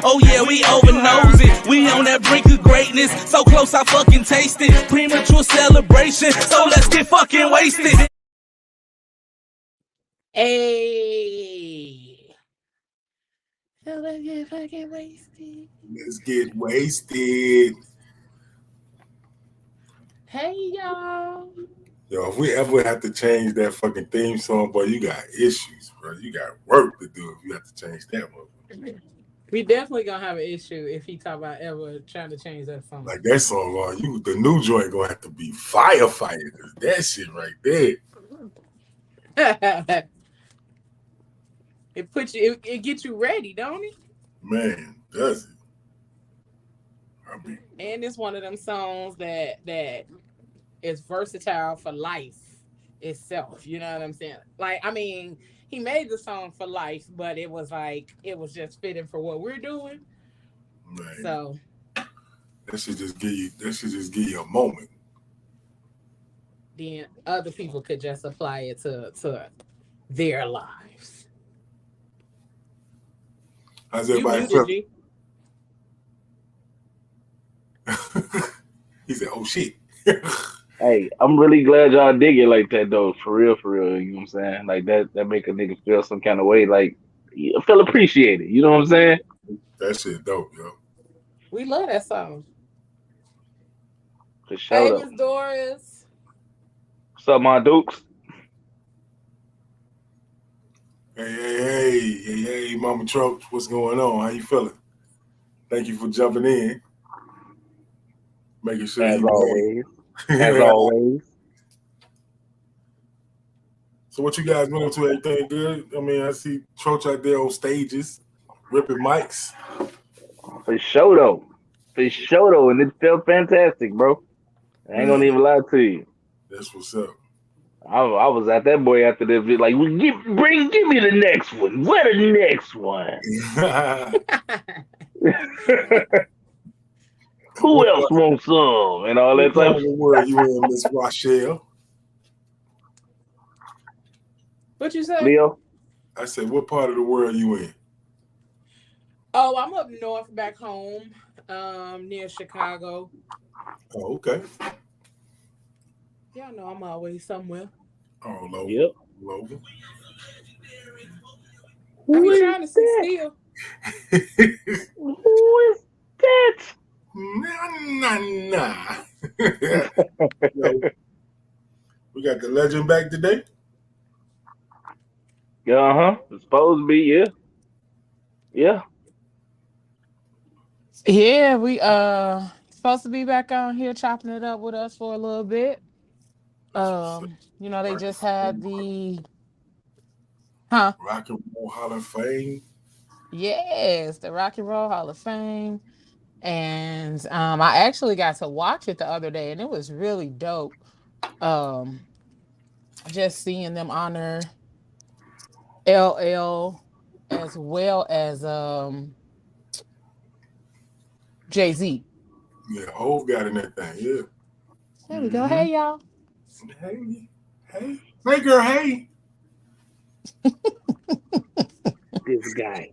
Oh yeah, we over nosing. We on that brink of greatness. So close I fucking taste it. Premature celebration. So let's get fucking wasted. Hey. So let's get fucking wasted. Let's get wasted. Hey y'all. Yo, if we ever have to change that fucking theme song, boy, you got issues, bro. You got work to do if you have to change that one. We definitely gonna have an issue if he talk about ever trying to change that song. Like that song on you, the new joint gonna have to be firefighter. That shit right there. It puts you, it gets you ready, don't it? Man, does it? I mean, and it's one of them songs that is versatile for life itself. You know what I'm saying? Like, I mean, he made the song for life, but it was just fitting for what we're doing. man, So that should just give you a moment. Then other people could just apply it to their lives. How's everybody feeling? He said, "Oh shit." Hey, I'm really glad y'all dig it like that though. For real, you know what I'm saying? Like that make a nigga feel some kind of way, like feel appreciated. You know what I'm saying? That shit dope, yo. We love that song. For sure. Hey, Miss Doris. What's up, my dukes? Hey, Mama Trump, what's going on? How you feeling? Thank you for jumping in. Making sure as always. As always. So what you guys been up to? Everything good? I mean, I see Troach out there on stages, ripping mics. For sure though. And it felt fantastic, bro. I ain't gonna even lie to you. That's what's up. I was at that boy after this. Like, give me the next one. Where the next one? Who else wants some? And all that type of stuff. Where you in, Miss Rochelle? What you say? Leo? I said, what part of the world you in? Oh, I'm up north back home, near Chicago. Oh, okay. Y'all know I'm always somewhere. Oh, Logan. Yep. Logan. I be trying to sit still. Who is that? Nah. We got the legend back today. It's supposed to be, yeah. Yeah, we supposed to be back on here chopping it up with us for a little bit. You know, they just had the Rock and Roll Hall of Fame. Yes, the Rock and Roll Hall of Fame. And I actually got to watch it the other day, and it was really dope. Just seeing them honor LL as well as Jay-Z. Yeah, Hov got in that thing, yeah. There we go. Hey, y'all. Hey, girl, hey. This guy.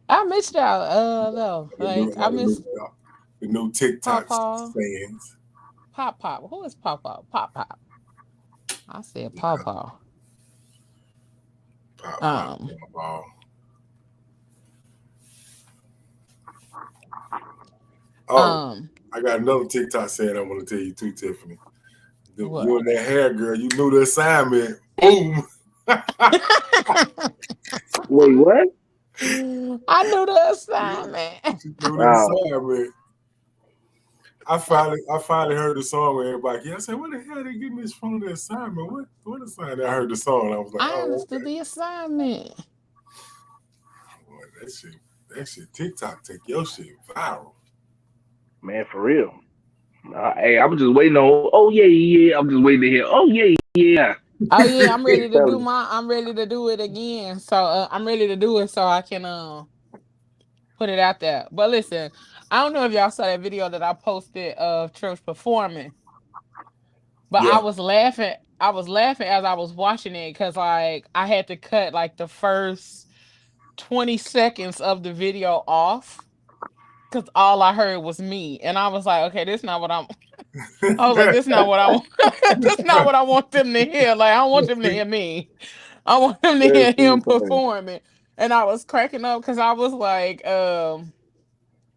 I missed y'all, though. Like, I missed the new TikTok Pop-Pop. fans. Pop. Who is Pop-Pop? Pop. I said Pop-Pop. Pop. I got another TikTok saying I want to tell you too, Tiffany. You and that hair girl, you knew the assignment. Boom. Wait, what? I knew the assignment. Assignment. I finally heard the song with everybody. I said, "What the hell are they getting this from the assignment? What assignment?" I heard the song. I was like, I understood the assignment. Boy, that shit, TikTok take your shit viral. Man, for real. Hey, I'm just waiting on. Oh yeah. I'm just waiting to hear. Oh yeah. Oh yeah, I'm ready to do I'm ready to do it again. So I'm ready to do it so I can put it out there. But listen, I don't know if y'all saw that video that I posted of Church performing, but I was laughing I was laughing as I was watching it because like I had to cut like the first 20 seconds of the video off because all I heard was me. And I was like, okay, this not what I was like, this not what I want. This not what I want them to hear. Like, I don't want them to hear me. I want them to That's hear too him funny. performing. And I was cracking up because I was like,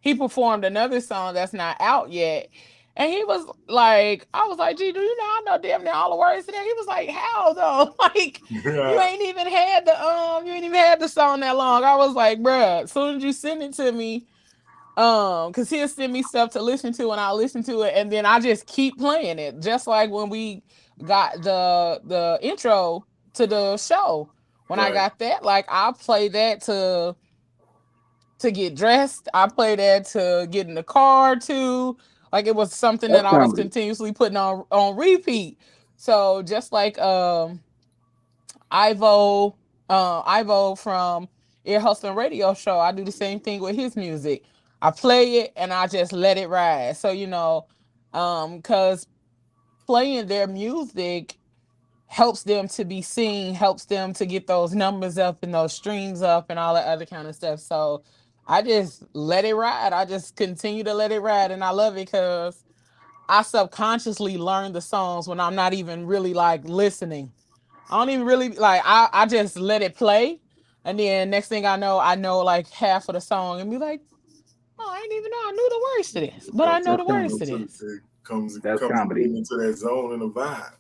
he performed another song that's not out yet. And he was like, I was like, gee, do you know I know damn near all the words to that? He was like, how though? Like, Yeah. you ain't even had the song that long. I was like, bruh, as soon as you send it to me, because he'll send me stuff to listen to and I'll listen to it, and then I just keep playing it. Just like when we got the intro to the show. When I Right. got that, like I play that to get dressed. I play that to get in the car too. Like it was something That's that I was comedy. continuously putting on repeat. So just like Ivo Ivo from Ear Hustling Radio Show, I do the same thing with his music. I play it and I just let it ride. So cuz playing their music helps them to be seen, helps them to get those numbers up and those streams up and all that other kind of stuff. So I just let it ride. I just continue to let it ride. And I love it because I subconsciously learn the songs when I'm not even really like listening. I don't even really like I just let it play. And then next thing I know like half of the song and be like, oh, I didn't even know I knew the words to this. But I know That's the words comedy. to this. It comes That's comes comedy. into that zone and the vibe.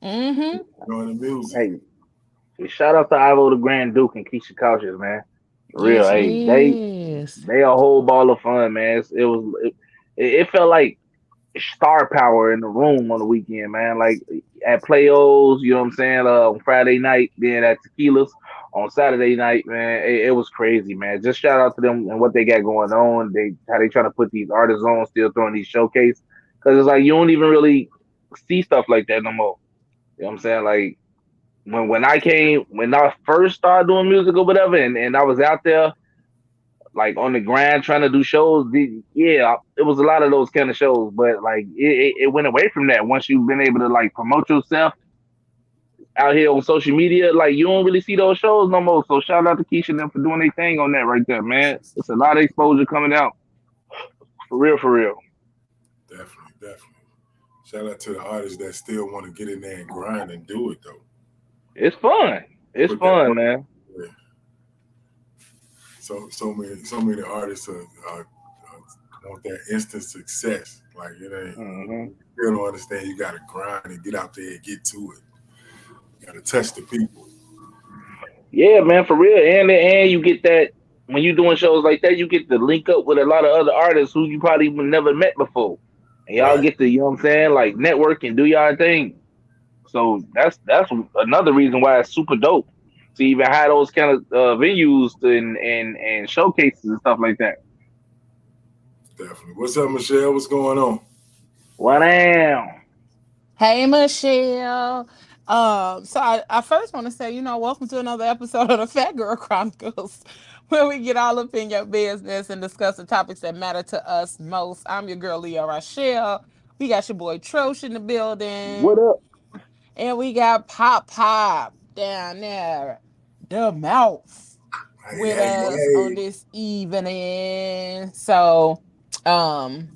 Mm-hmm. Knowing the music. Hey, shout out to Ivo the Grand Duke and Keisha Cautious, man. For real, Yes, hey, yes. they a whole ball of fun, man. It felt like star power in the room on the weekend, man. Like at Playos, you know what I'm saying? On Friday night, then at Tequilas on Saturday night, man. It was crazy, man. Just shout out to them and what they got going on. How they trying to put these artists on, still throwing these showcase. Cause it's like you don't even really see stuff like that no more. You know what I'm saying? Like when I first started doing music or whatever, and I was out there like on the grind trying to do shows, yeah, it was a lot of those kind of shows, but like it went away from that once you've been able to like promote yourself out here on social media. Like you don't really see those shows no more. So shout out to Keisha and them for doing their thing on that right there, man. It's a lot of exposure coming out for real, for real. Definitely, definitely. Shout out to the artists that still want to get in there and grind and do it though. It's fun. It's Put that fun, work. man. Yeah. So many artists want that instant success. Like it ain't. Hmm. You don't understand. You got to grind and get out there and get to it. You got to touch the people. Yeah, man, for real. And you get that when you doing shows like that, you get to link up with a lot of other artists who you probably would never met before. And y'all Right. get to, you know what I'm saying, like network and do y'all thing. So that's another reason why it's super dope to even have those kind of venues and showcases and stuff like that. Definitely. What's up, Michelle? What's going on? What damn? Hey, Michelle. So I first want to say, welcome to another episode of the Fat Girl Chronicles, where we get all up in your business and discuss the topics that matter to us most. I'm your girl, Leah Rochelle. We got your boy Trosh in the building, What up? and we got Pop down there, the mouth, Hey, with hey, us on hey. this evening. So, um,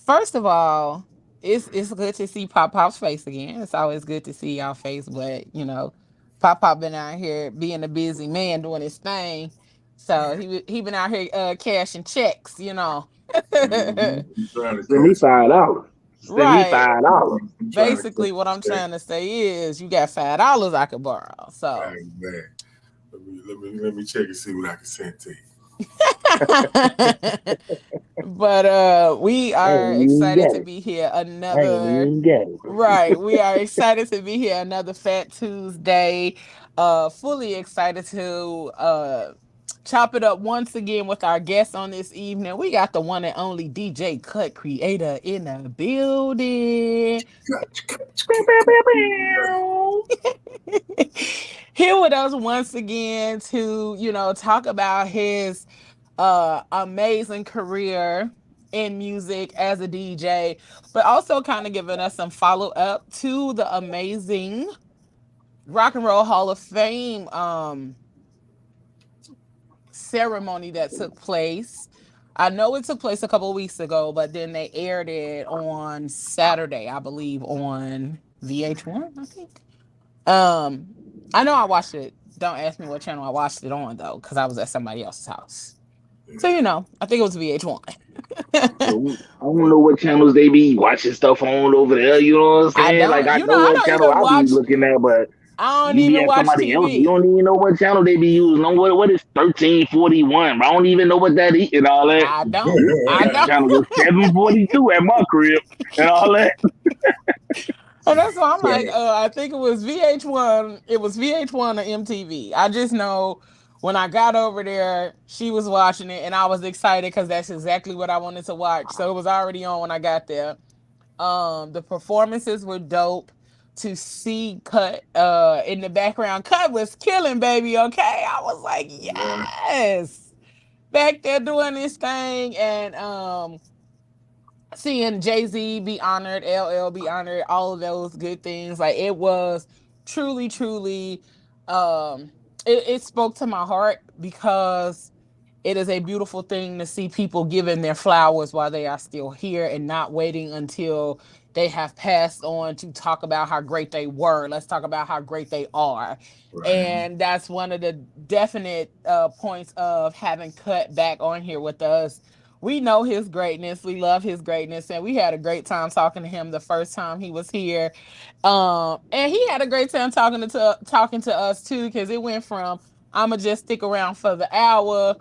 first of all, it's good to see Pop's face again. It's always good to see y'all face, but Pop been out here being a busy man doing his thing. So he been out here cashing checks. Hmm. I'm trying to Send me catch up. $5. Send me Right. $5. I'm trying to catch Basically what I'm up. trying to say is you got $5 I could borrow. So Hey, man. Let me check and see what I can send to you. but we I are ain't even excited get to it. be here I ain't another. even get it. Right. We are excited to be here another Fat Tuesday. Fully excited to chop it up once again with our guest on this evening. We got the one and only DJ Cut Creator in the building. Here with us once again to, talk about his amazing career in music as a DJ, but also kind of giving us some follow up to the amazing Rock and Roll Hall of Fame ceremony that took place. I know it took place a couple of weeks ago, but then they aired it on Saturday, I believe, on VH1, I think. I know I watched it. Don't ask me what channel I watched it on though, because I was at somebody else's house. So I think it was VH1. I don't know what channels they be watching stuff on over there. You know what I'm I saying? Like don't, I know I what don't channel even I'll be watch. looking at, but I don't you be even at watch somebody else. You TV. don't even know what channel they be using. No, what is 1341? I don't even know what that is and all that. I don't. I That don't. channel was 742 at my crib and all that. And that's why I'm Yeah. like, I think it was VH1. It was VH1 or MTV. I just know when I got over there, she was watching it, and I was excited because that's exactly what I wanted to watch. So it was already on when I got there. The performances were dope. To see Cut in the background, Cut was killing, baby. Okay, I was like, yes, back there doing this thing, and seeing Jay-Z be honored, LL be honored, all of those good things. Like it was truly, truly, it spoke to my heart because it is a beautiful thing to see people giving their flowers while they are still here and not waiting until they have passed on to talk about how great they were. Let's talk about how great they are. Right. And that's one of the definite points of having Cut back on here with us. We know his greatness. We love his greatness. And we had a great time talking to him the first time he was here. And he had a great time talking to us too, because it went from I'ma just stick around for the hour,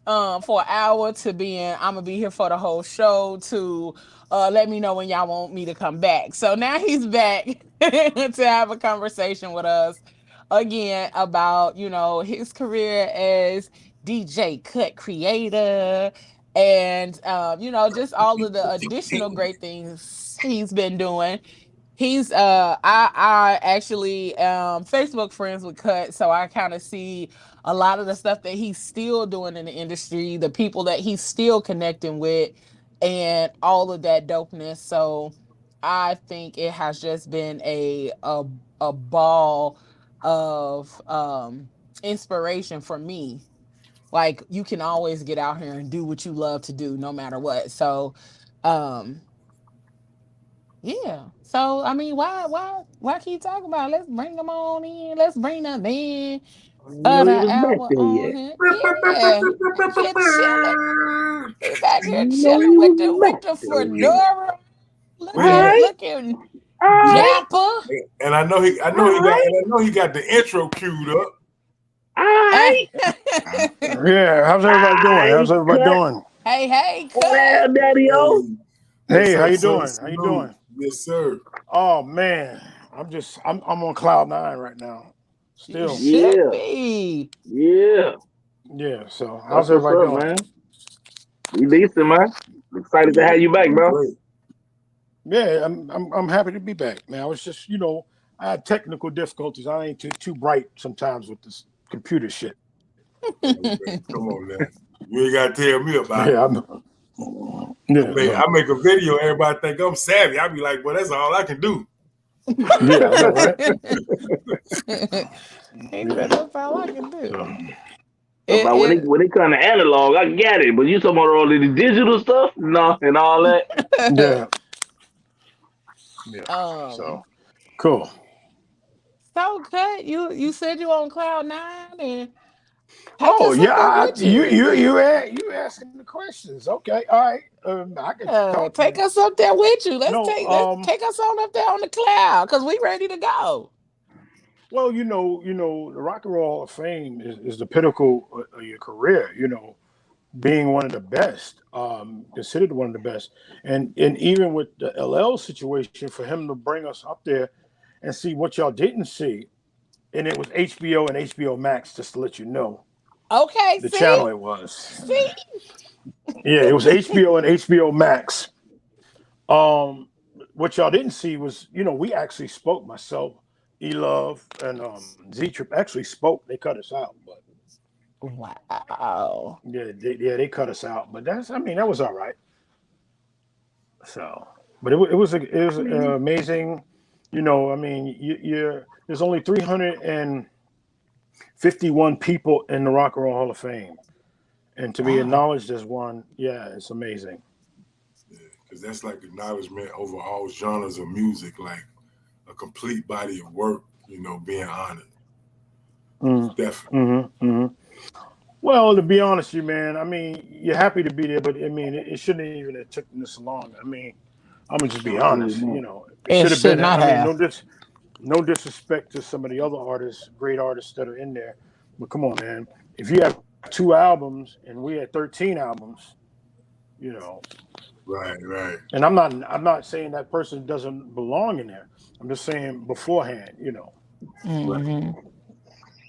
for an hour, to being I'm gonna be here for the whole show, to let me know when y'all want me to come back. So now he's back to have a conversation with us again about his career as DJ Cut creator, and just all of the additional great things he's been doing. He's I actually Facebook friends with Cut, so I kind of see a lot of the stuff that he's still doing in the industry, the people that he's still connecting with, and all of that dopeness. So I think it has just been a ball of inspiration for me. Like you can always get out here and do what you love to do no matter what. So yeah. So I mean, why keep talking about it? Let's bring them on in. Let's bring them in. I didn't know he The was back hour there on yet. here. Yeah. Back here chilling. He back I here didn't know chilling he with was the back there yet. fedora. We had, Looking All right. dapper. and I know he got the intro queued up. All right. Yeah, how's everybody doing? How's everybody doing? Hey, Well, Cut. Daddy O. Hey, Yes, how you sir, doing? sir. How you doing? Yes, sir. Oh man, I'm on cloud nine right now. You Still. should Yeah. be. Yeah. So That's how's what's everybody up, doing? man. We decent, man. Excited to have you back, bro. Great. Yeah, I'm happy to be back. Now it's just I had technical difficulties. I ain't too bright sometimes with this computer shit. Come on, man. You ain't gotta tell me about it. Yeah, I make a video, everybody think I'm savvy. I be like, well, that's all I can do. yeah, I know, right? He said that's all I can do. So, But when it come to analog, I get it. But you talking about all of the digital stuff, no, and all that. yeah. Um, So cool. so Cut, you said you on cloud nine, and take Oh us up there yeah, with you. you asking the questions. Okay, all right. I can talk to Take you. us up there with you. Let's No, take us on up there on the cloud, because we ready to go. Well, the Rock and Roll Hall of Fame is the pinnacle of your career. Being one of the best, considered one of the best, and even with the LL situation, for him to bring us up there and see what y'all didn't see, and it was HBO and HBO Max, just to let you know Okay, the see, channel it was. see. Yeah, it was HBO and HBO Max. What y'all didn't see was, we actually spoke. Myself, E-Love, and Z-Trip actually spoke. They cut us out, but Wow. yeah, they cut us out. But that was all right. So, but it was amazing. You know, I mean, there's only 351 people in the Rock and Roll Hall of Fame, and to be acknowledged as one, yeah, it's amazing. Because that's like acknowledgement over all genres of music, like a complete body of work, you know, being honored. Definitely. Well, to be honest with you, man, I mean, you're happy to be there, but I mean, it shouldn't even have taken this long. I mean, I'm gonna just be honest. You know, it should have been. Not I mean, have. no disrespect to some of the other artists, great artists that are in there, but come on, man. If you have 2 albums and we had 13 albums, you know. Right. And I'm not saying that person doesn't belong in there. I'm just saying beforehand, you know. Right.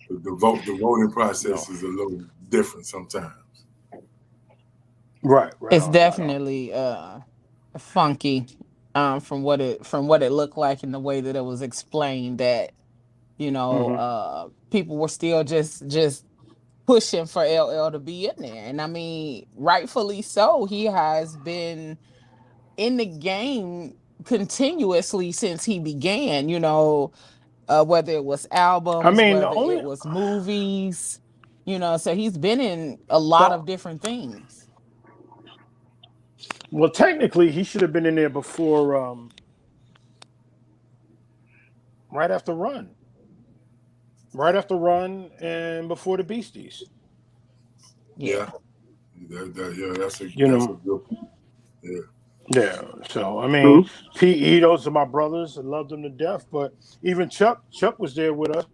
The voting process is a little different sometimes. Right. It's definitely funky from what it looked like and the way that it was explained that, you know, people were still just pushing for LL to be in there. And I mean, rightfully so. He has been in the game continuously since he began, you know, whether it was albums, whether it was movies, you know, so he's been in a lot of different things. Well, technically, he should have been in there before, right after Run, and before the Beasties. Yeah. That's a good point. Yeah. Yeah. So I mean, P.E. those are my brothers. I love them to death. But even Chuck was there with us,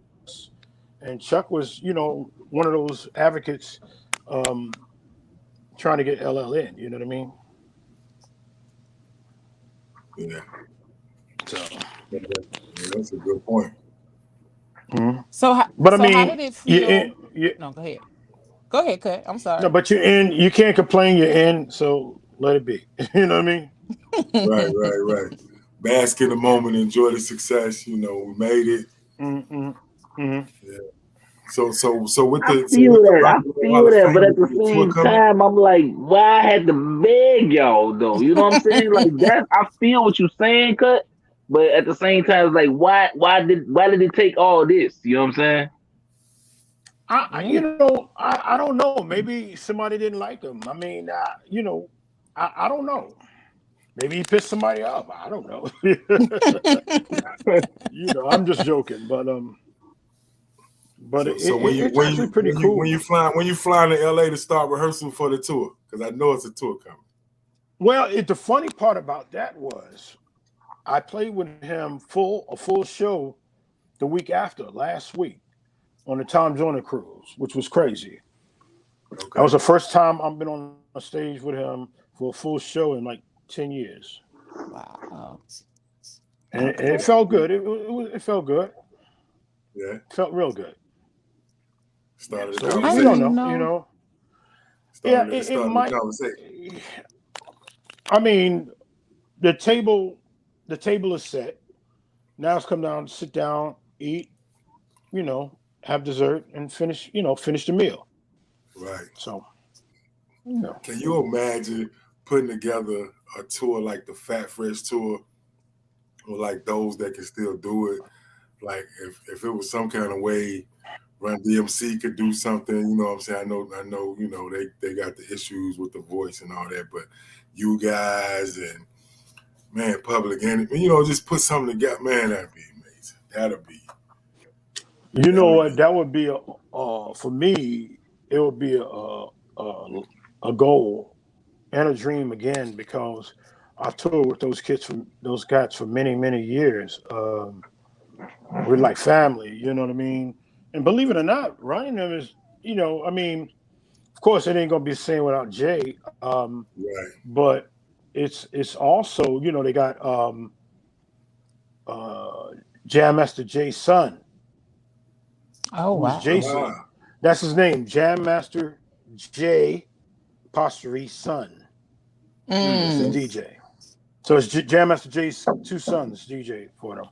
and Chuck was, you know, one of those advocates, trying to get LL in. You know what I mean? Yeah. So that's a good point. So, how did it feel? No, go ahead. Go ahead, Cut. I'm sorry. No, but you're in. You can't complain. You're in. So let it be. You know what I mean? Right. Bask in the moment, enjoy the success. You know, we made it. Yeah. So with I feel that, but at the same time, I'm like, why I had to beg y'all though? You know what I'm saying? Like that, I feel what you're saying, Cut. But at the same time, it's like, why did it take all this? You know what I'm saying? I don't know. Maybe somebody didn't like him. I mean, you know, I don't know. Maybe he pissed somebody off. I don't know. You know, I'm just joking, but it's actually pretty cool. When you fly to LA to start rehearsal for the tour, because I know it's a tour coming. Well, the funny part about that was I played with him a full show the week after, last week, on the Tom Joyner cruise, which was crazy. Okay. That was the first time I've been on a stage with him for a full show in like 10 years. Wow. And it felt good. It felt good. Yeah. It felt real good. Started the conversation. conversation. We don't know, you know. It might. I mean, the table is set. Now it's come down, sit down, eat, you know, have dessert, and finish the meal. Right. So, you know. Can you imagine putting together a tour like the Fat Fresh tour, or like those that can still do it? Like if it was some kind of way Run DMC could do something, you know what I'm saying? I know, you know, they got the issues with the voice and all that, but you guys and man, Public Enemy, you know, just put something together, man, that'd be amazing. That'd be. You know what? That would be for me. It would be a goal and a dream again, because I've toured with those cats for many years. We're like family, you know what I mean? And believe it or not, running them is, you know, I mean, of course it ain't gonna be the same without Jay. Right. But it's also, you know, they got Jam Master Jay's son. Oh wow. Jason. That's his name, Jam Master Jay Postery's son. This is DJ. So it's Jam Master Jay's 2 sons DJ for them.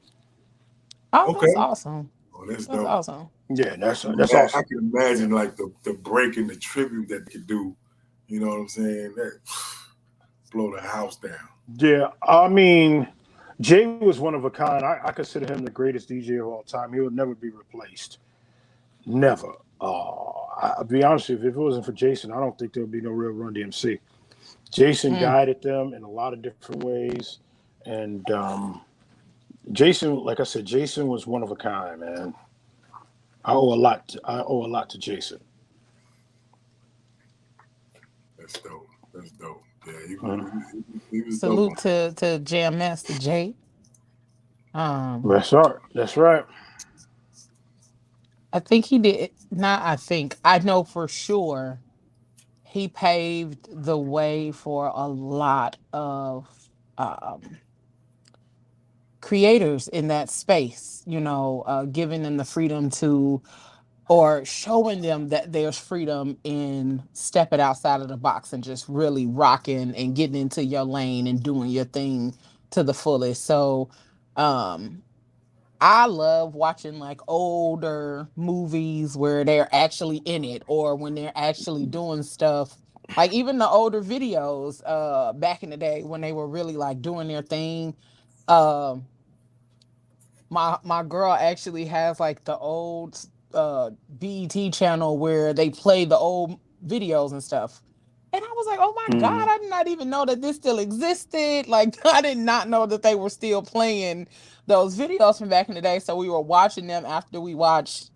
Oh, okay. That's awesome. Oh, that's awesome. Yeah, that's awesome. I can imagine like the break and the tribute that they could do. You know what I'm saying? blow the house down. Yeah, I mean, Jay was one of a kind. I consider him the greatest DJ of all time. He will never be replaced. Never. I'll be honest with you, if it wasn't for Jason, I don't think there would be no real Run DMC. Jason guided them in a lot of different ways. And Jason, like I said, Jason was one of a kind, man. I owe a lot to Jason. That's dope. That's dope. Yeah, he was Salute dope. to Jam Master Jay. That's right. That's right. I think he did. Not. I think. I know for sure. He paved the way for a lot of um, creators in that space. Giving them the freedom to, or showing them that there's freedom in stepping outside of the box and just really rocking and getting into your lane and doing your thing to the fullest. So, um, I love watching like older movies where they're actually in it or when they're actually doing stuff. Like even the older videos back in the day when they were really like doing their thing. Um my girl actually has like the old BET channel where they play the old videos and stuff. And I was like, "Oh my god, Mm. I did not even know that this still existed." Like I did not know that they were still playing those videos from back in the day. So we were watching them after we watched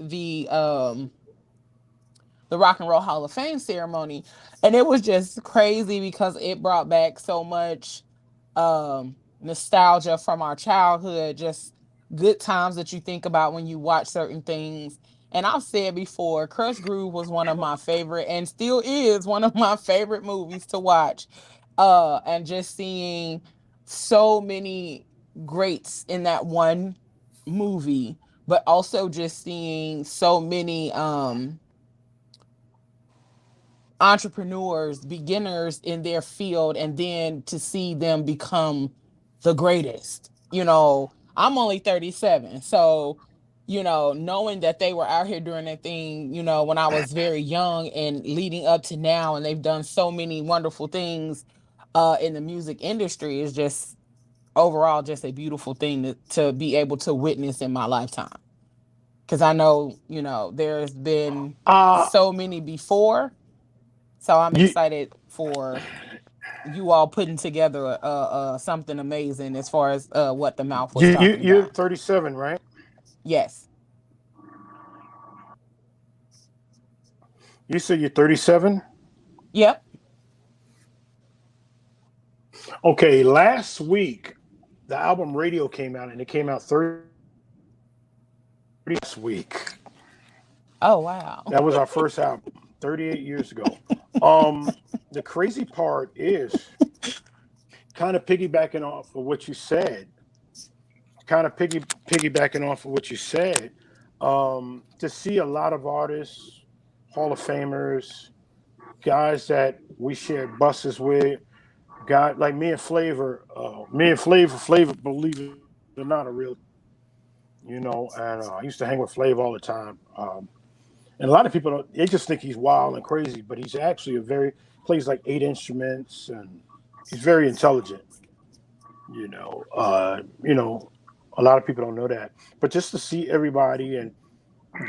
the Rock and Roll Hall of Fame ceremony. And it was just crazy because it brought back so much nostalgia from our childhood, just good times that you think about when you watch certain things. And I've said before, Crush Groove was one of my favorite and still is one of my favorite movies to watch. And just seeing so many greats in that one movie, but also just seeing so many entrepreneurs, beginners in their field, and then to see them become the greatest. I'm only 37. So, knowing that they were out here doing their thing, when I was very young and leading up to now, and they've done so many wonderful things in the music industry is just overall just a beautiful thing to be able to witness in my lifetime. Because I know, there's been Uh so many before, so I'm you excited for you all putting together something amazing as far as what the mouth was talking you're about. 37, right? Yes. You said you're 37? Yep. Okay, last week the album Radio came out and it came out 30 last week. Oh wow. That was our first album 38 years ago. Um, the crazy part is kind of piggybacking off of what you said, piggybacking off of what you said, to see a lot of artists, Hall of Famers, guys that we shared buses with, guys like Flavor, believe it or not, are real, and I used to hang with Flavor all the time. And a lot of people they just think he's wild and crazy, but he's actually plays like 8 instruments and he's very intelligent. You know, uh, you know, a lot of people don't know that, but just to see everybody and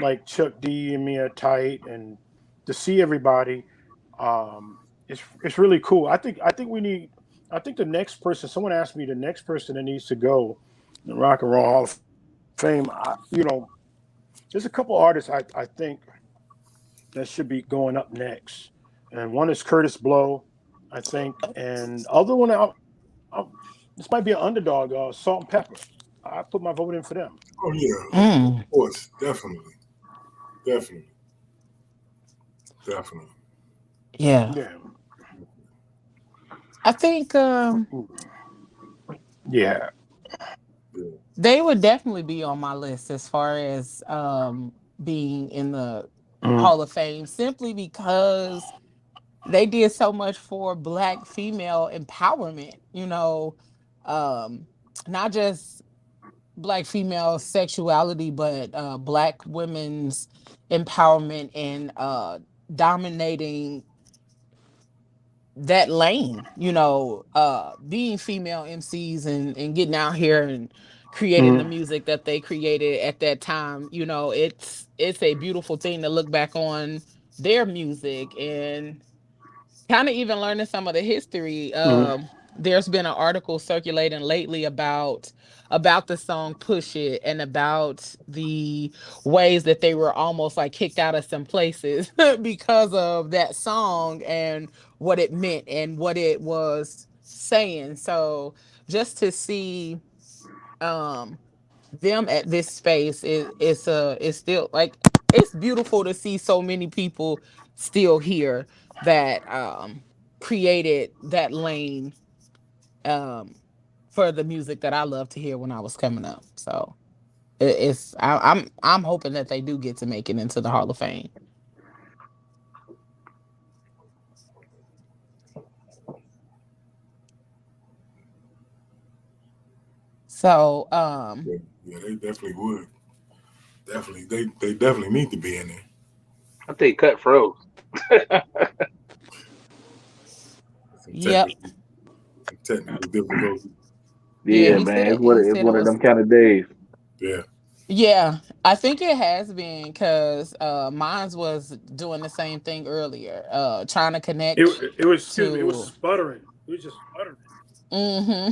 like Chuck D and me are tight, and to see everybody, it's really cool. I think we need. I think the next person. Someone asked me the next person that needs to go in Rock and Roll Hall of Fame. There's a couple artists I think that should be going up next, and one is Curtis Blow, I think, and other one this might be an underdog. Salt and Pepper. I put my vote in for them. Oh yeah, Mm. of course, definitely, definitely, definitely. Yeah. Yeah, I think yeah. Yeah. they would definitely be on my list as far as being in the Mm. Hall of Fame simply because they did so much for Black female empowerment, um, not just Black female sexuality, but Black women's empowerment and dominating that lane, being female MCs and getting out here and creating the music that they created at that time. It's a beautiful thing to look back on their music and kind of even learning some of the history. There's been an article circulating lately about the song Push It and about the ways that they were almost like kicked out of some places because of that song and what it meant and what it was saying. So just to see um them at this space is still like, it's beautiful to see so many people still here that created that lane um for the music that I love to hear when I was coming up. So I'm hoping that they do get to make it into the Hall of Fame. So Yeah, they definitely would. Definitely, they definitely need to be in there. I think Cut froze. Some yep. technical difficulties. Yeah, Yeah, man, he it's said it one of was. them kind of days. Yeah. Yeah, I think it has been because mine's was doing the same thing earlier, trying to connect It was, excuse me, it was to. sputtering. It was just sputtering. Hmm.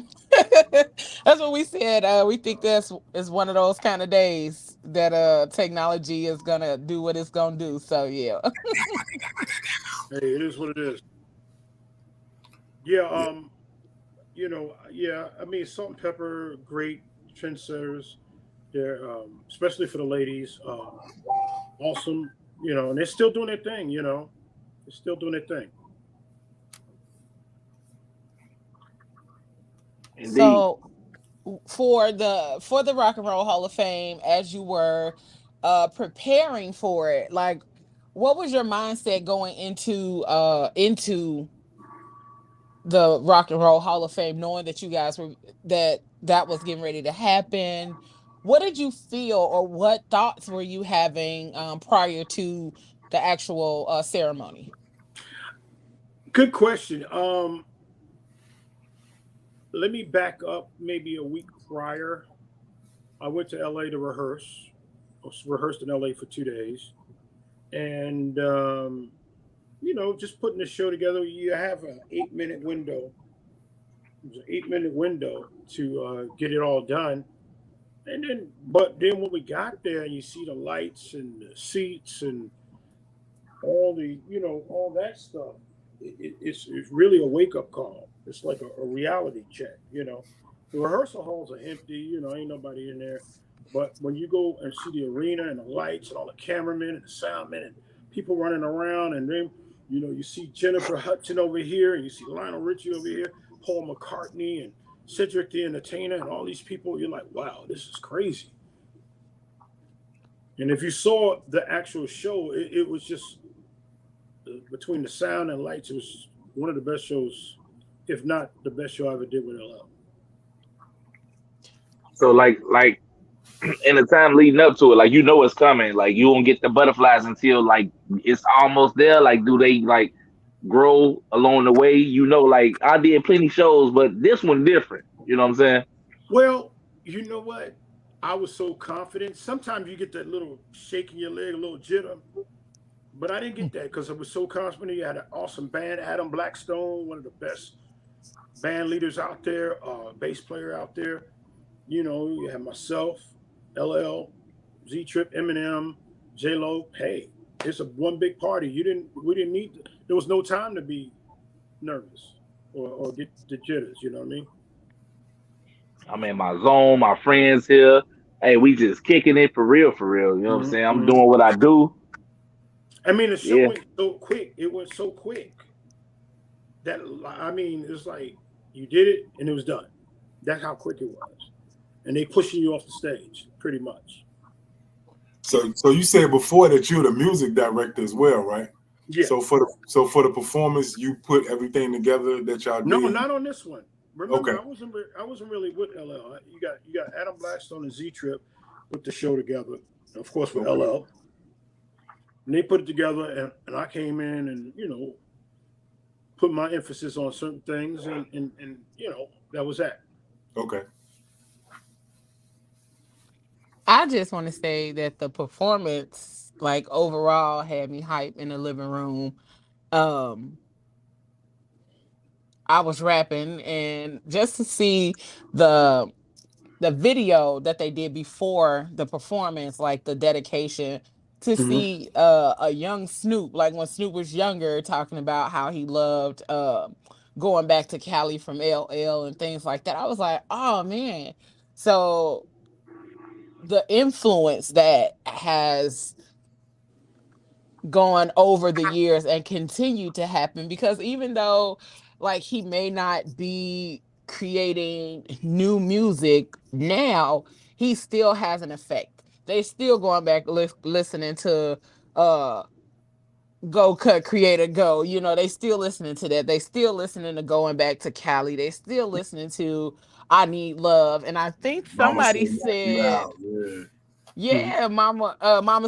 That's what we said. We think that's is one of those kind of days that technology is gonna do what it's gonna do. So yeah. Hey, it is what it is. Yeah, Yeah. yeah. I mean, Salt and Pepper, great trendsetters. They're especially for the ladies, awesome. And they're still doing their thing. They're still doing their thing. Indeed. So for the Rock and Roll Hall of Fame, as you were preparing for it, like what was your mindset going into the Rock and Roll Hall of Fame, knowing that you guys were that was getting ready to happen? What did you feel, or what thoughts were you having prior to the actual ceremony? Good question. Let me back up maybe a week prior. I went to LA to rehearse. I was rehearsed in LA for 2 days. And, just putting the show together, you have an 8 minute window. It was an 8 minute window to get it all done. But then when we got there and you see the lights and the seats and all that stuff, it's really a wake up call. It's like a reality check. The rehearsal halls are empty, ain't nobody in there. But when you go and see the arena and the lights and all the cameramen and the soundmen and people running around, and then, you see Jennifer Hudson over here and you see Lionel Richie over here, Paul McCartney and Cedric the Entertainer and all these people, you're like, wow, this is crazy. And if you saw the actual show, it was just between the sound and lights, it was one of the best shows, if not the best show I ever did with LL. So like in the time leading up to it, like it's coming. Like you won't get the butterflies until like it's almost there. Like do they like grow along the way? Like I did plenty shows, but this one different. You know what I'm saying? Well, you know what? I was so confident. Sometimes you get that little shaking your leg, a little jitter, but I didn't get that because I was so confident. You had an awesome band, Adam Blackstone, one of the best band leaders out there, bass player out there. You have myself, LL, Z Trip, Eminem, J Lo. Hey, it's a one big party. We didn't need. There was no time to be nervous or get the jitters. You know what I mean? I'm in my zone. My friends here. Hey, we just kicking it for real, for real. You know what I'm saying? I'm Mm-hmm. doing what I do. I mean, the show Yeah. went so quick. It went so quick that it's like you did it and it was done. That's how quick it was, and they pushing you off the stage pretty much. So you said before that you're the music director as well, right? Yeah. So for the performance, you put everything together that y'all No, did. not on this one. Remember, Okay. I wasn't really with LL. You got Adam Blackstone and Z Trip put the show together, of course with Okay. LL, and they put it together, and I came in and put my emphasis on certain things, and that was that. Okay. I just want to say that the performance, like overall, had me hype in the living room. Um, I was rapping, and just to see the the video that they did before the performance, like the dedication, to Mm-hmm. see a young Snoop, like when Snoop was younger, talking about how he loved going back to Cali from LL and things like that. I was like, oh man. So the influence that has gone over the years and continue to happen, because even though like he may not be creating new music now, he still has an effect. They still going back listening to uh Go Cut Creator Go, they still listening to that. They still listening to Going Back to Cali. They still listening to I Need Love. And I think Mama somebody said knock you said, out. Yeah. Mm-hmm. yeah, mama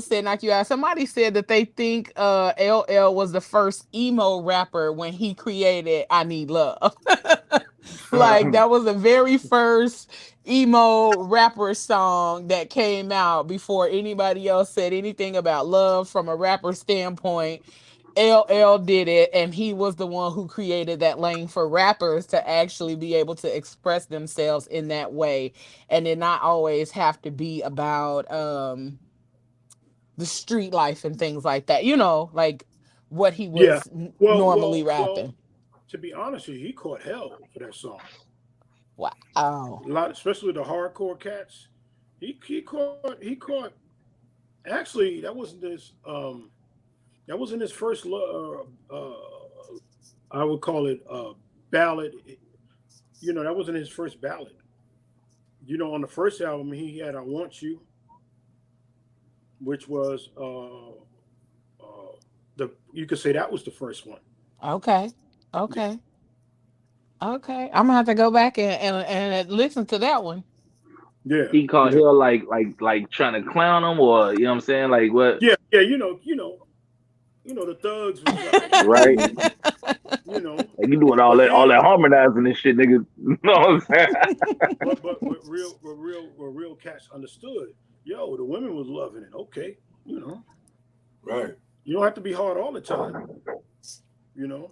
said knock you out. Somebody said that they think LL was the first emo rapper when he created I Need Love. Like that was the very first emo rapper song that came out before anybody else said anything about love from a rapper standpoint. LL did it, and he was the one who created that lane for rappers to actually be able to express themselves in that way, and it not always have to be about the street life and things like that. Like what he Yeah. was Well, normally well, well. rapping. To be honest with you, he caught hell for that song. Wow. A lot, especially the hardcore cats. He caught. Actually, that wasn't his first. I would call it ballad. That wasn't his first ballad. On the first album, he had "I Want You," which was the you could say that was the first one. Okay. Yeah, Okay. Okay. I'm gonna have to go back and listen to that one. yeah, He called yeah, Hill like trying to clown him, or you know what I'm saying? Like what? yeah, yeah. The thugs was like, Right? you know, Like you doing all but that then, harmonizing and shit, nigga. You know what I'm saying? but real cats understood. Yo, the women was loving it. Okay, you know, Right. you don't have to be hard all the time. You know,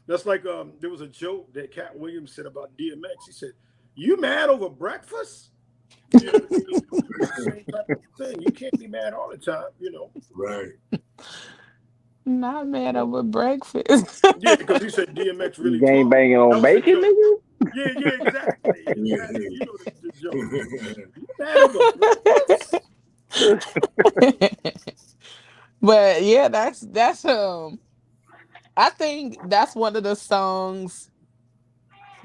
that's like there was a joke that Cat Williams said about DMX. He said, "You mad over breakfast?" It's the same type of thing. You can't be mad all the time. Right. Not mad But over breakfast. yeah, because he said DMX really Gang taught him. banging on That was a bacon, joke. nigga. Yeah, yeah, exactly, exactly. Yeah. You know the joke. You mad over breakfast? But yeah, that's I think that's one of the songs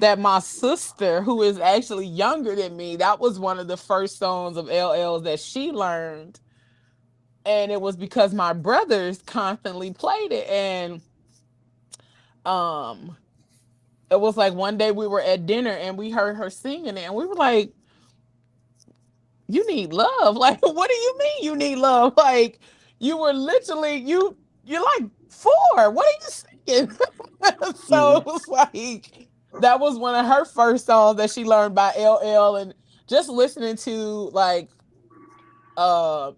that my sister, who is actually younger than me, that was one of the first songs of LL's that she learned. And it was because my brothers constantly played it. And um it was like one day we were at dinner and we heard her singing it, and we were like, you need love. Like, what do you mean you need love? Like, you were literally you're like 4. What are you saying? So it Mm-hmm. was like that was one of her first songs that she learned by LL, and just listening to like a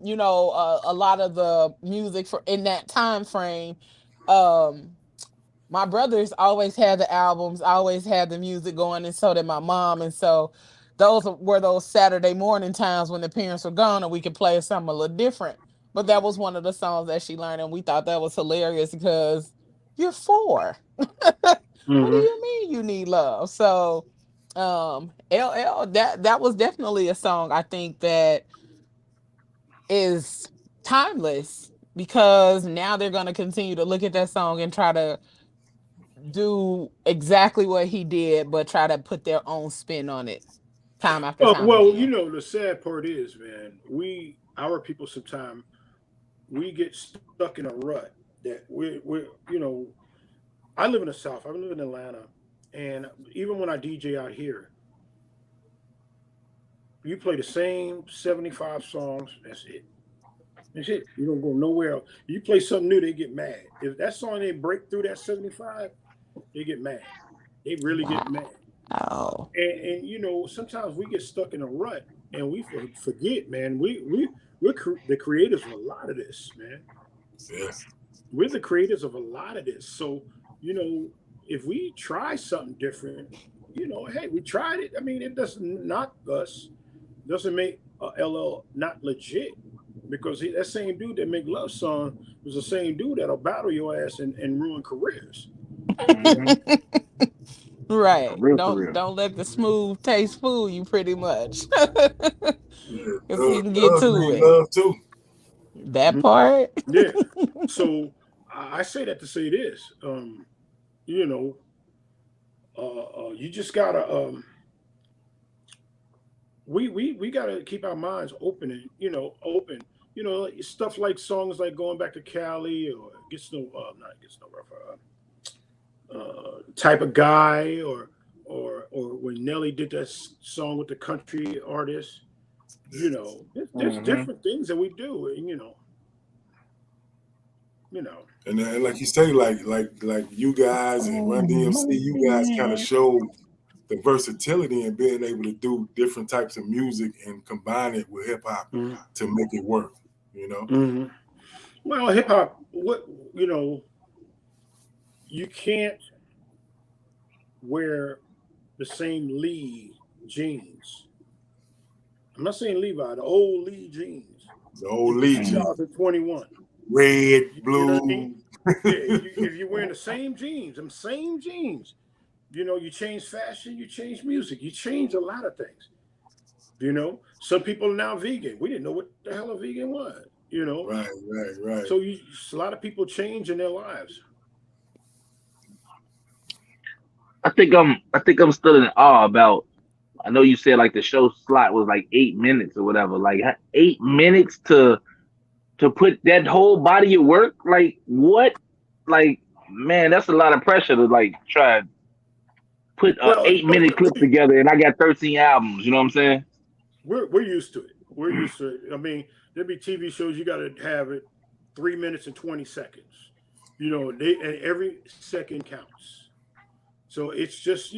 lot of the music for in that time frame. um my brothers always had the albums, always had the music going, and so did my mom. And so those were those Saturday morning times when the parents were gone and we could play something a little different. But that was one of the songs that she learned, and we thought that was hilarious because you're 4. What do Mm-hmm. you mean you need love? So LL, that was definitely a song I think that is timeless, because now they're going to continue to look at that song and try to do exactly what he did, but try to put their own spin on it time after time Well, again. the sad part is, man, our people sometimes we get stuck in a rut that we're. I live in the South. I live in Atlanta, and even when I DJ out here, you play the same 75 songs. That's it. That's it. You don't go nowhere else. You play something new, they get mad. If that song ain't break through that 75, They get mad. They really get mad. Oh. And you know, sometimes we get stuck in a rut and we forget, man. We're the creators of a lot of this, man. Yeah. We're the creators of a lot of this. So, you know, if we try something different, you know, hey, we tried it. I mean, it doesn't knock us, doesn't make LL not legit. Because that same dude that make love song was the same dude that'll battle your ass and ruin careers. Right. Real for real. Don't let the smooth taste fool you pretty much. Yeah. If we can get Does to need it. love too. That part. Yeah. So I say that to say this. You know, you just gotta we gotta keep our minds open and open. You know, stuff like songs like Going Back to Cali or not Gets No Rougher, Type of Guy or when Nelly did that song with the country artist. You know, there's different things that we do, and you know. And like you say, like you guys and Run DMC, you guys kind of show the versatility in being able to do different types of music and combine it with hip hop to make it work. You know. Well, hip hop, you can't wear the same Lee jeans. I'm not saying Levi, the old Lee jeans. The old Lee jeans. 2021. Red, blue. You know what I mean? If you're wearing the same jeans, you change fashion, you change music, you change a lot of things. You know, some people are now vegan. We didn't know what the hell a vegan was. You know, right. So a lot of people change in their lives. I think I'm still in awe about. I know you said like the show slot was like 8 minutes or whatever. Like 8 minutes to put that whole body of work. Like what? Like man, that's a lot of pressure to like try to put an 8-minute clip together. And I got 13 albums. You know what I'm saying? We're used to it. We're used to it. I mean, there'll be TV shows you got to have it 3 minutes and 20 seconds. You know, and every second counts. So it's just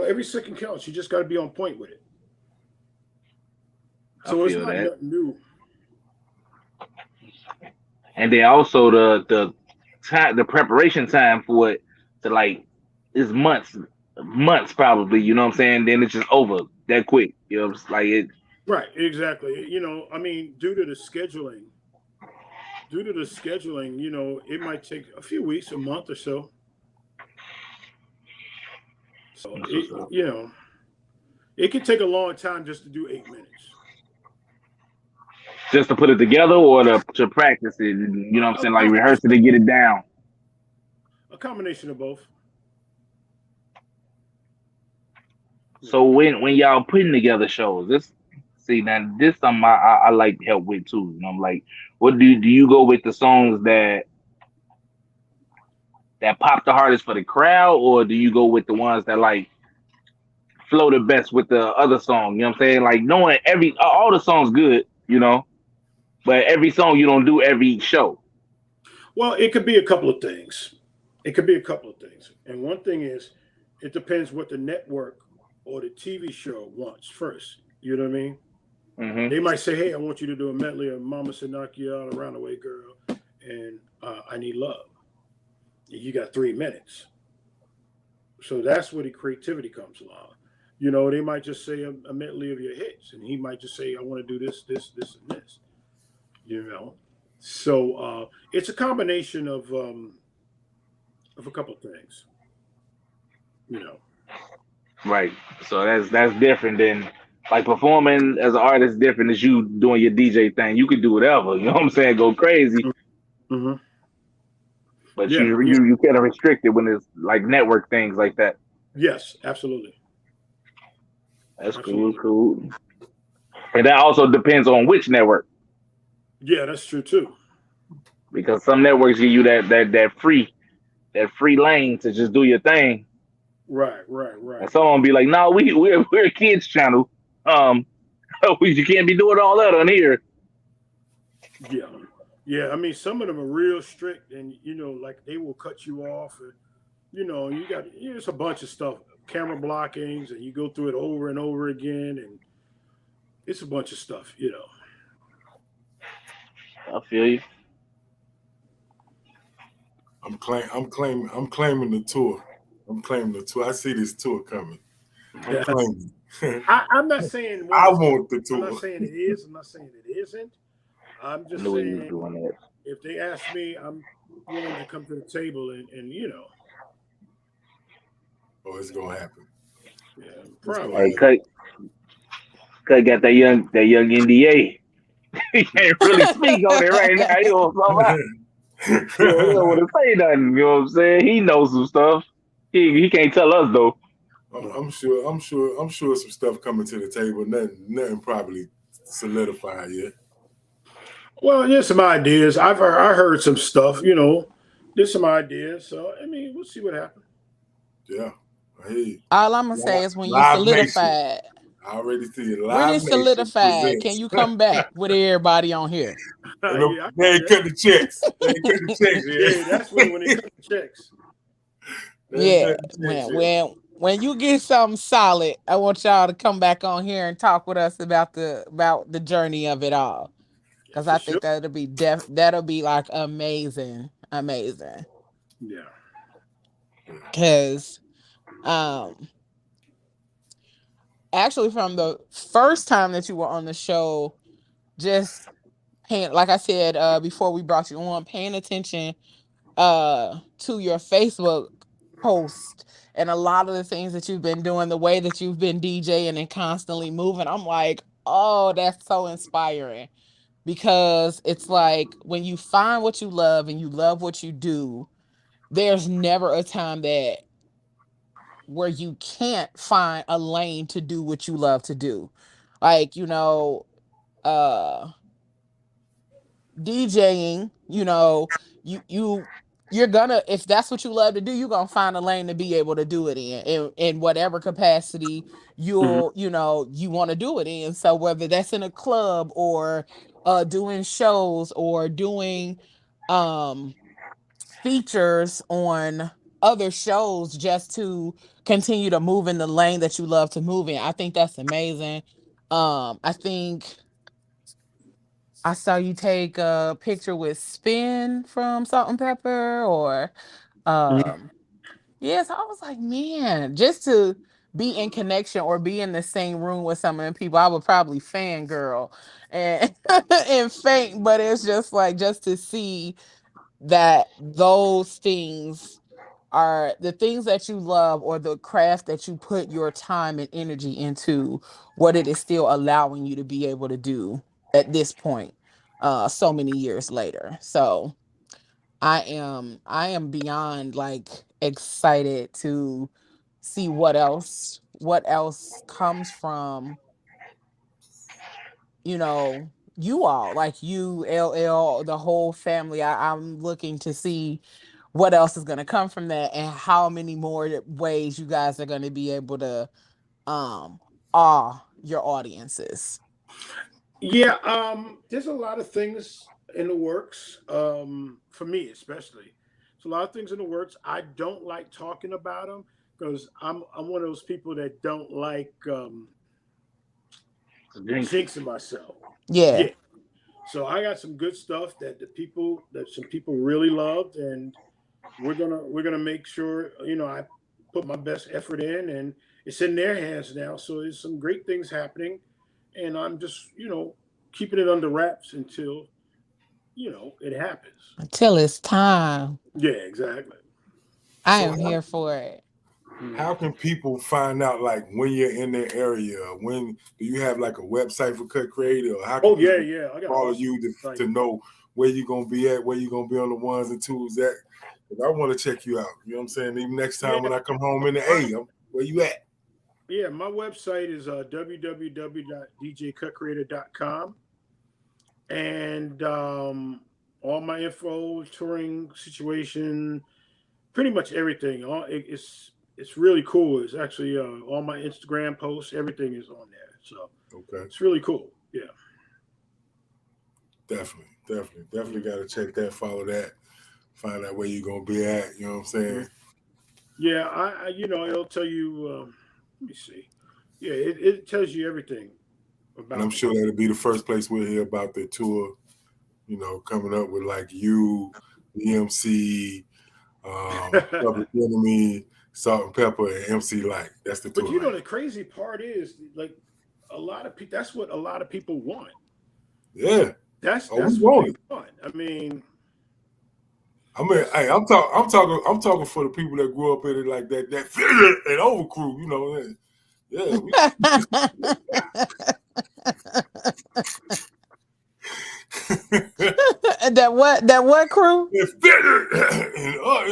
every second counts. You just got to be on point with it. So it's not nothing new. And then also the time, the preparation time for it to like is months probably. You know what I'm saying? Then it's just over that quick. You know, it's like it. Right, exactly. You know, I mean, due to the scheduling, it might take a few weeks, a month or so. So it can take a long time just to do 8 minutes. Just to put it together or to practice it, you know what I'm saying? Like rehearse it to get it down. A combination of both. So when y'all putting together shows, this something I like help with too. You know, I'm like, what do you go with the songs that pop the hardest for the crowd, or do you go with the ones that like flow the best with the other song? You know what I'm saying? Like knowing all the songs good, you know, but every song you don't do every show. Well, it could be a couple of things. And one thing is, it depends what the network or the TV show wants first. You know what I mean? Mm-hmm. They might say, hey, I want you to do a medley of Mama Said Knock You Out, Around the Way Girl, and I Need Love. You got 3 minutes. So that's where the creativity comes along. You know, they might just say a medley of your hits, and he might just say, I want to do this, this, this, and this. You know? So it's a combination of a couple of things. You know. Right. So that's different than like performing as an artist. Different as you doing your DJ thing. You could do whatever. You know what I'm saying? Go crazy. Mm-hmm. But you kind of restrict it when it's like network things like that. Yes, absolutely. That's cool. And that also depends on which network. Yeah, that's true too. Because some networks give you that free lane to just do your thing. Right. And someone be like, "No, we're a kids channel. You can't be doing all that on here." Yeah. Yeah, I mean, some of them are real strict, and like they will cut you off, and you got it's a bunch of stuff, camera blockings, and you go through it over and over again, and it's a bunch of stuff. I feel you. I'm claiming the tour. I'm claiming the tour. I see this tour coming. I'm Yeah. claiming. I'm not saying I one is want the I'm not tour. saying it is. I'm not saying it isn't. I'm I just knew he was saying doing that. if they ask me, I'm willing to come to the table and. Oh, it's gonna happen. Yeah, It's gonna probably. Hey, happen. Cut got that young NDA. He can't really speak on it right now. You know what I'm talking about? He don't want to say nothing. You know what I'm saying? He knows some stuff. He can't tell us though. I'm sure some stuff coming to the table. Nothing probably solidified yet. Well, there's some ideas. I heard some stuff. There's some ideas. So I mean, we'll see what happens. Yeah. Hey, All I'm gonna say is when you Live Nation. solidify it, I already see it. when Live it's Nation solidified, can presents. you come back with everybody on here? Yeah, They ain't cut the checks. They ain't cut the checks yeah, yet. that's when they cut the checks. They ain't Yeah, cut the checks yet. when you get something solid, I want y'all to come back on here and talk with us about the journey of it all. Yeah, Because for I sure. think that'll be like amazing, amazing. Yeah. Because um actually from the first time that you were on the show, just paying, like I said before we brought you on, paying attention to your Facebook post and a lot of the things that you've been doing, the way that you've been DJing and constantly moving. I'm like, oh, that's so inspiring because it's like when you find what you love and you love what you do, there's never a time that where you can't find a lane to do what you love to do. Like, uh DJing, you're gonna, if that's what you love to do, you're gonna find a lane to be able to do it in whatever capacity Mhm. you want to do it in. So whether that's in a club or doing shows or doing um features on other shows just to continue to move in the lane that you love to move in. I think that's amazing. I think I saw you take a picture with Spin from Salt and Pepper or Mhm. um yes, I was like, man, just to be in connection or be in the same room with some of the people, I would probably fangirl and and faint, but it's just like just to see that those things are the things that you love or the craft that you put your time and energy into, what it is still allowing you to be able to do at this point, so many years later. So I am beyond like excited to see what else comes from, you all, like you, LL, the whole family. I'm looking to see what else is going to come from that and how many more ways you guys are going to be able to um awe your audiences. Yeah, there's a lot of things in the works. For me especially, there's a lot of things in the works. I don't like talking about them because I'm one of those people that don't like Jinx. jinxing myself. Yeah. Yeah. So I got some good stuff that some people really loved, and we're gonna make sure I put my best effort in, and it's in their hands now. So there's some great things happening, and I'm just keeping it under wraps until it happens. Until it's time. Yeah, exactly. I So am here for it. how can people find out like when you're in their area? When do you have like a website for Cut Creator? Or how can Oh yeah, people yeah. I got an follow awesome you site. to know where you're gonna be at, where you're gonna be on the ones and twos at? Because I want to check you out. You know what I'm saying? Even next Yeah, time when I come home in the A, where you at? yeah. My website is www.djcutcreator.com, and all my info, touring situation, pretty much everything. It's really cool. It's actually all my Instagram posts, everything is on there. So Okay. it's really cool. Yeah. Definitely got to check that, follow that, find out where you're gonna be at. You know what I'm saying? Yeah, I it'll tell you. Let me see. Yeah, it tells you everything And I'm about sure that'll be the first place we'll hear about the tour. You know, coming up with like you, the MC, Public Enemy, Salt and Pepper, and MC Light. That's the tour. But you know, the crazy part is like a lot of people. That's what a lot of people want. Yeah, That's we what want they it. want. I mean, hey, I'm talking for the people that grew up in it like that and over crew. You know, yeah. That what crew? You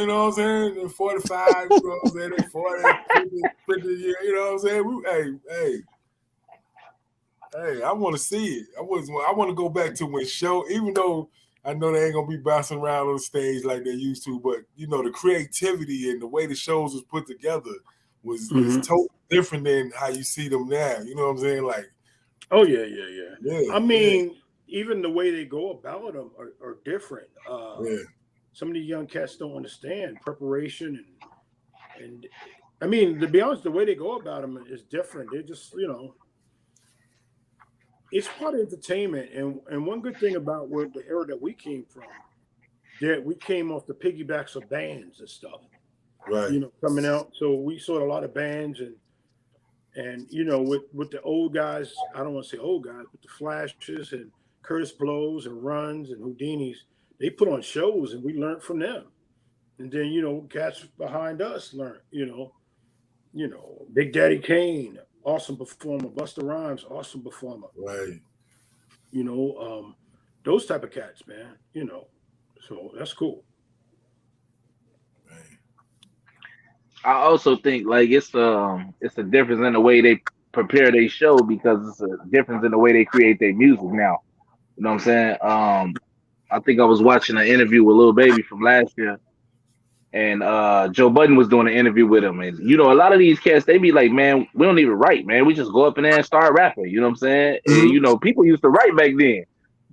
know what I'm saying? In 45, you know what I'm saying? In 40, 50 years, you know what I'm saying? Hey, I want to see it. I want to go back to when show, even though I know they ain't gonna be bouncing around on the stage like they used to, but you know, the creativity and the way the shows was put together was totally different than how you see them now. You know what I'm saying? Like, oh yeah. I mean, even the way they go about them are different. Some of these young cats don't understand preparation and I mean, to be honest, the way they go about them is different. They're just, it's part of entertainment. And one good thing about the era that we came from, that we came off the piggybacks of bands and stuff, right? Coming out. So we saw a lot of bands and with the old guys, I don't want to say old guys, but the Flashes and Curtis Blows and Runs and Houdinis, they put on shows and we learned from them. And then, cats behind us learned, Big Daddy Kane, awesome performer. Busta Rhymes, awesome performer. Right. Those type of cats, man. So that's cool. I also think like it's a difference in the way they prepare their show because it's a difference in the way they create their music now. You know what I'm saying? I think I was watching an interview with Lil Baby from last year, and Joe Budden was doing an interview with him, and a lot of these cats they be like, man, we don't even write, man. We just go up in there and start rapping. You know what I'm saying? Mm-hmm. And people used to write back then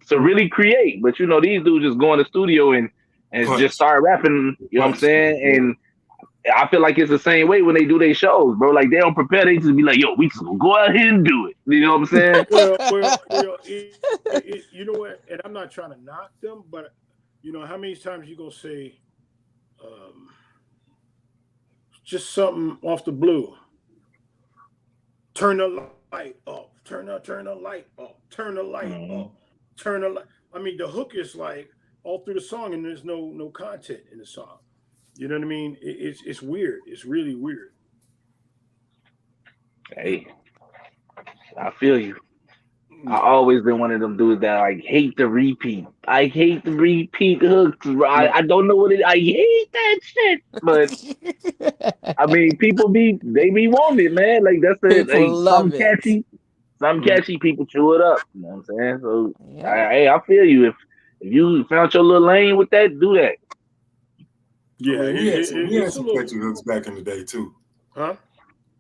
to really create, but these dudes just go in the studio and just start rapping. You know what I'm saying? And I feel like it's the same way when they do their shows, bro. Like they don't prepare; they just be like, "Yo, we just gonna go out here and do it." You know what I'm saying? Well, you know what? And I'm not trying to knock them, but how many times you gonna say, just something off the blue? Turn the light off. Turn the light off. Turn the light off. Turn the light. I mean, the hook is like all through the song, and there's no content in the song. You know what I mean? It's weird. It's really weird. Hey, I feel you. I always been one of them dudes that like hate the repeat. I hate the repeat hooks. I don't know what it. I hate that shit. But I mean, they be wanting it, man. Like that's People love something it. catchy. Something catchy. People chew it up. You know what I'm saying? So I feel you. If you found your little lane with that, do that. Yeah, we had some catchy hooks back in the day too. Huh?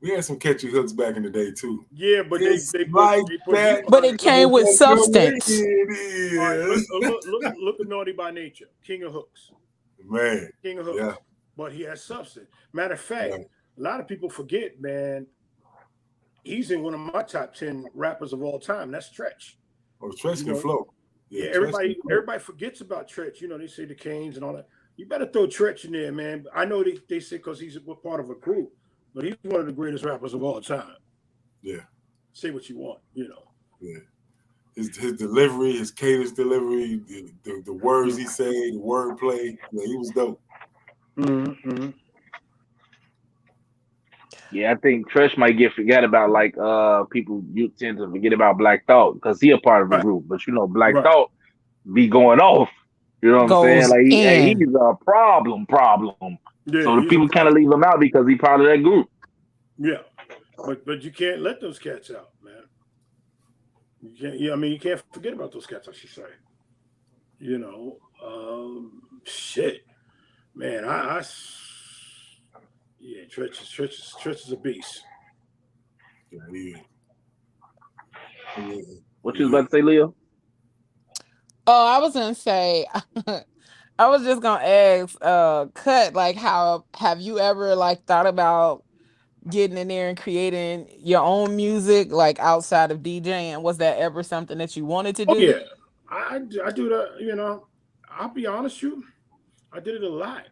We had some catchy hooks back in the day too. Yeah, but but it came with substance. Right, look at Naughty by Nature, King of Hooks. Man, King of Hooks. Yeah. But he has substance. Matter of fact, a lot of people forget, man. He's in one of my top 10 rappers of all time. That's Tretch. Oh, Tretch can flow. Yeah, everybody forgets about Tretch. They say the Canes and all that. You better throw Tretch in there, man. I know they say because he's part of a group, but he's one of the greatest rappers of all time. Yeah. Say what you want, Yeah. His delivery, his cadence delivery, the words he said, the wordplay, he was dope. Mm-hmm. Yeah, I think Tresh might get forgot about like people you tend to forget about Black Thought because he a part of the group, but Black Thought be going off. You know what I'm saying? Like he's a problem. Yeah, so the people kind of leave him out because he's part of that group. Yeah, but you can't let those cats out, man. You can't. Yeah, I mean you can't forget about those cats. I should say. Shit, man. Yeah, Tretch is a beast. Yeah. What you was about to say, Leo? Oh, I was gonna say, I was just gonna ask, Cut, like, how have you ever like thought about getting in there and creating your own music, like outside of DJing? Was that ever something that you wanted to Oh do? yeah, I do that. You know, I'll be honest with you. I did it a lot.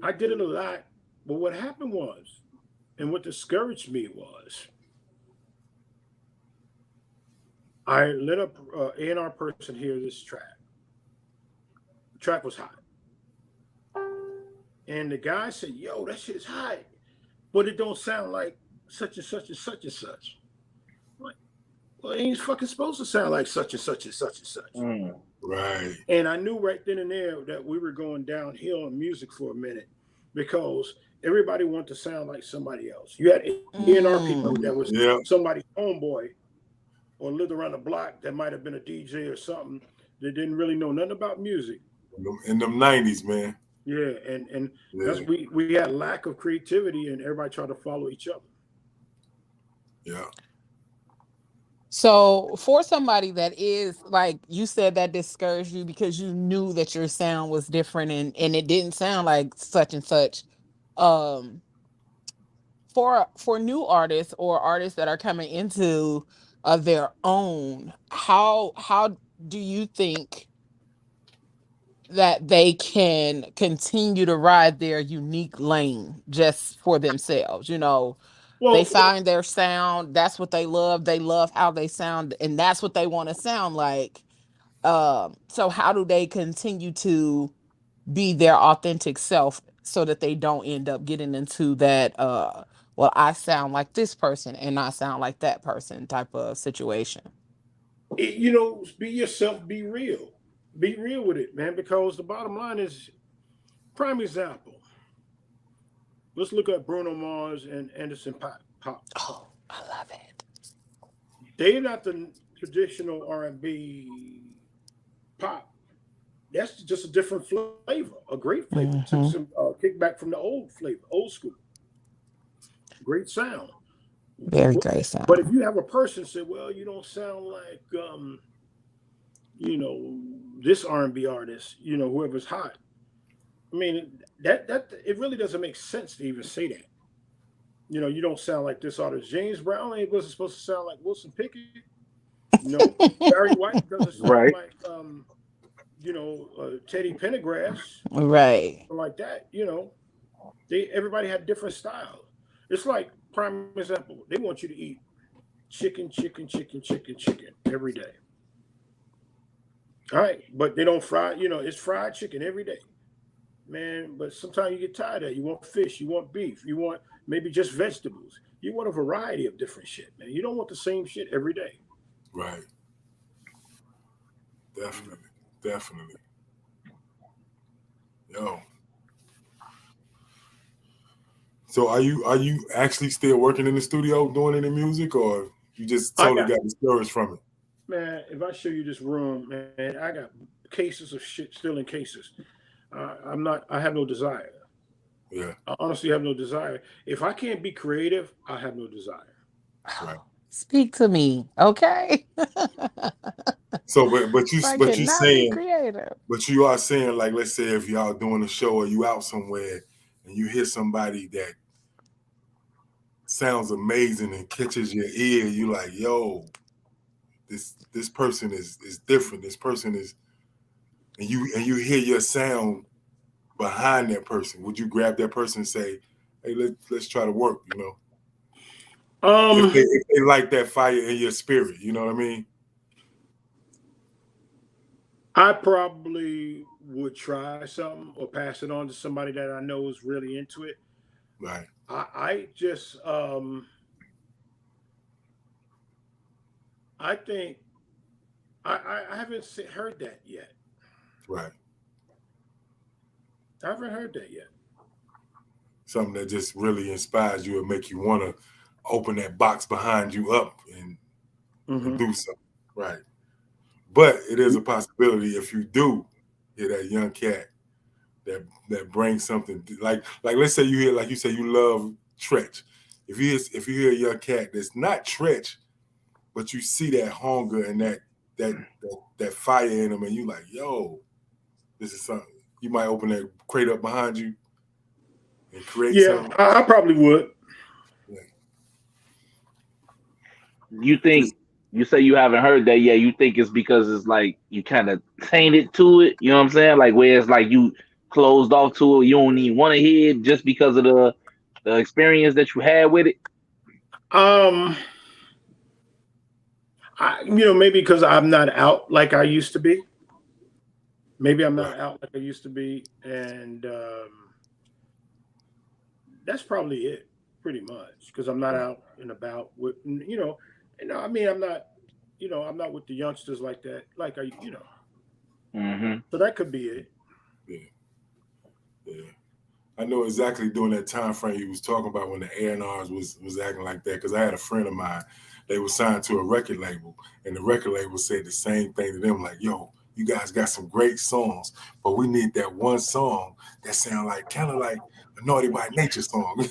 I did it a lot. But what happened was, and what discouraged me was, I let up A&R person hear this track. The track was hot, and the guy said, "Yo, that shit is hot, but it don't sound like such and such and such and such." I'm like, well, it ain't fucking supposed to sound like such and such and such and such. Mm. Right. And I knew right then and there that we were going downhill in music for a minute because everybody wanted to sound like somebody else. You had A&R people that was Yeah. somebody's homeboy or lived around the block that might have been a DJ or something that didn't really know nothing about music. In them 90s, man. Yeah, and Yeah. that's we had lack of creativity and everybody tried to follow each other. Yeah. So for somebody that is like you said that discouraged you because you knew that your sound was different and it didn't sound like such and such. Um for new artists or artists that are coming into their own, how do you think that they can continue to ride their unique lane just for themselves? You know, they Well, find their sound, that's what they love. They love how they sound, and that's what they want to sound like. So how do they continue to be their authentic self so that they don't end up getting into that well, I sound like this person and I sound like that person type of situation? you know, be yourself, be real with it, man. Because the bottom line is, prime example. Let's look at Bruno Mars and Anderson Pop. Oh, I love it. They're not the traditional R&B pop. That's just a different flavor, a great flavor. Took Hmm. some kickback from the old flavor, old school, great sound. Very great sound. But if you have a person say, "Well, you don't sound like you know this R&B artist," you know, whoever's hot. I mean, that it really doesn't make sense to even say that. You know, you don't sound like this artist. James Brown ain't wasn't supposed to sound like Wilson Pickett. You know, Barry White doesn't sound Right. like Teddy Pendergrass, Right. like that. You know, they everybody had different styles. It's like prime example. They want you to eat chicken, chicken, chicken, chicken, chicken every day. All right, but they don't fry. You know, it's fried chicken every day, man. But sometimes you get tired of it. You want fish, you want beef, you want maybe just vegetables. You want a variety of different shit, man. You don't want the same shit every day. Right. Definitely. Definitely. Yo. So are you actually still working in the studio doing any music, or you just I totally got got discouraged from it? man. If I show you this room, man, I got cases of shit still in cases. I'm not. I have no desire. Yeah. I honestly have no desire. If I can't be creative, I have no desire. Right. Speak to me, okay? So but you I but you cannot be saying creative. but you are saying, like, let's say if y'all doing a show or you out somewhere and you hear somebody that sounds amazing and catches your ear, you like, yo, this person is different. This person is, and you hear your sound behind that person. Would you grab that person and say, hey, let's try to work, you know? If Um, they like that fire in your spirit, you know what I mean? I probably would try something or pass it on to somebody that I know is really into it. Right, I just I think I haven't heard that yet. right. I haven't heard that yet. Something that just really inspires you and make you want to open that box behind you up and Hmm. do something. Right. But it is a possibility if you do hear that young cat that brings something like let's say you hear, like you say, you love Tretch. If you hear a young cat that's not Tretch, but you see that hunger and that fire in them, and you like, yo, this is something. You might open that crate up behind you and create something. I probably would. Yeah. You think you say you haven't heard that yet? You think it's because it's like you kind of tainted to it? You know what I'm saying? Like where it's like you closed off to it. You don't even want to hear it just because of the experience that you had with it. Maybe because I'm not out like I used to be. Maybe I'm not out like I used to be, and that's probably it, pretty much. Because I'm not out and about with, I mean, I'm not, I'm not with the youngsters like that, like I. Mm-hmm. So that could be it. Yeah. I know exactly during that time frame you was talking about when the A&Rs was acting like that, because I had a friend of mine, they were signed to a record label, and the record label said the same thing to them, like, yo, you guys got some great songs, but we need that one song that sound like kind of like a Naughty by Nature song.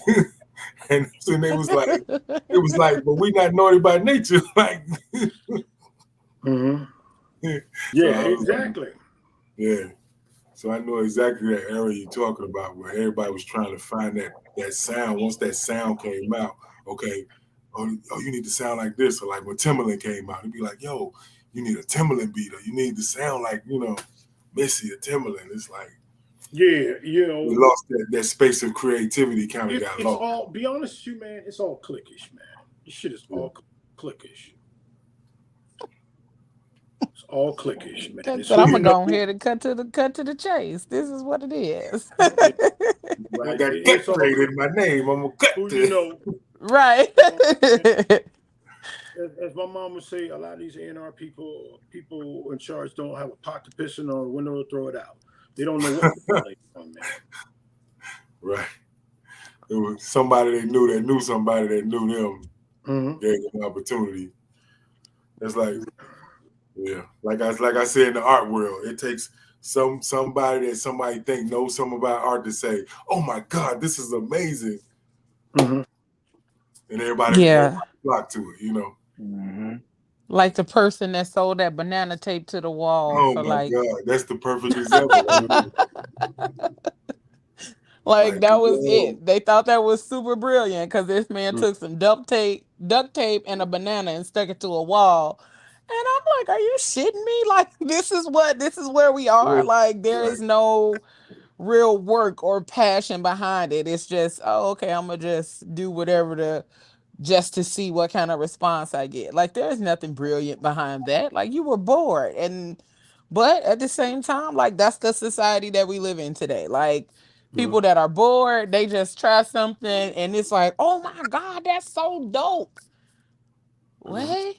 And so it was like, but we not Naughty by Nature. Like, mm-hmm. Yeah, exactly. Yeah. So I know exactly that era you're talking about, where everybody was trying to find that sound. Once that sound came out, okay, oh, you need to sound like this. Or like when Timbaland came out, it'd be like, yo, you need a Timbaland beat, or you need to sound like, Missy or Timbaland. It's like, yeah, we lost that space of creativity. Kind of got it's lost. all. Be honest with you, man. It's all cliquish, man. This shit is all cliquish. It's all cliquish, man. But I'm gonna go ahead and cut to the chase. This is what it is. I got cut trade in my name. I'm gonna cut to right. As my mom would say, a lot of these A&R people in charge don't have a pot to piss in or a window to throw it out. They don't know what to on, man. Right. It was somebody they knew somebody that knew them, gave them an opportunity. It's like, yeah, like I said in the art world, it takes somebody that somebody think knows something about art to say, "Oh my God, this is amazing," and everybody flock to it, Mm-hmm. Like the person that sold that banana tape to the wall. Oh my God, that's the perfect example. Like that was it. They thought that was super brilliant because this man took some duct tape, and a banana and stuck it to a wall. And I'm like, are you shitting me? Like this is where we are. Like there is no real work or passion behind it. It's just, oh, okay, I'm gonna just do whatever just to see what kind of response I get. Like there's nothing brilliant behind that. Like you were bored, but at the same time, like that's the society that we live in today. Like people that are bored, they just try something and it's like, oh my God, that's so dope. What?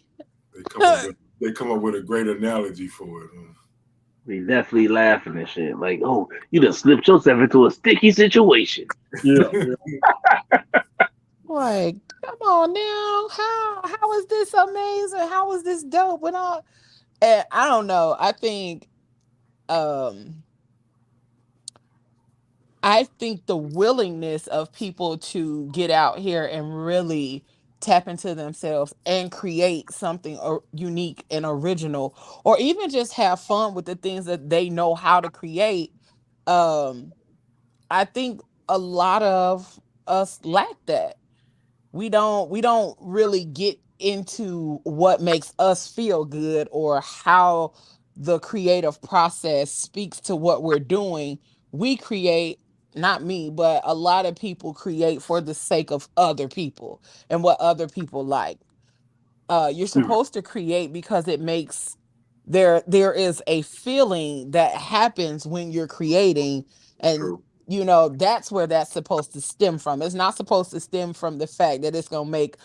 They come up with a great analogy for it. We definitely laughing and shit. Like, oh, you done slipped yourself into a sticky situation. Yeah. Like, come on now. How is this amazing? How is this dope? And I don't know. I think the willingness of people to get out here and really tap into themselves and create something unique and original, or even just have fun with the things that they know how to create. I think a lot of us lack that. We don't really get into what makes us feel good or how the creative process speaks to what we're doing. We create, not me, but a lot of people create for the sake of other people and what other people like. You're supposed to create because it makes there is a feeling that happens when you're creating, and that's where that's supposed to stem from. It's not supposed to stem from the fact that it's gonna make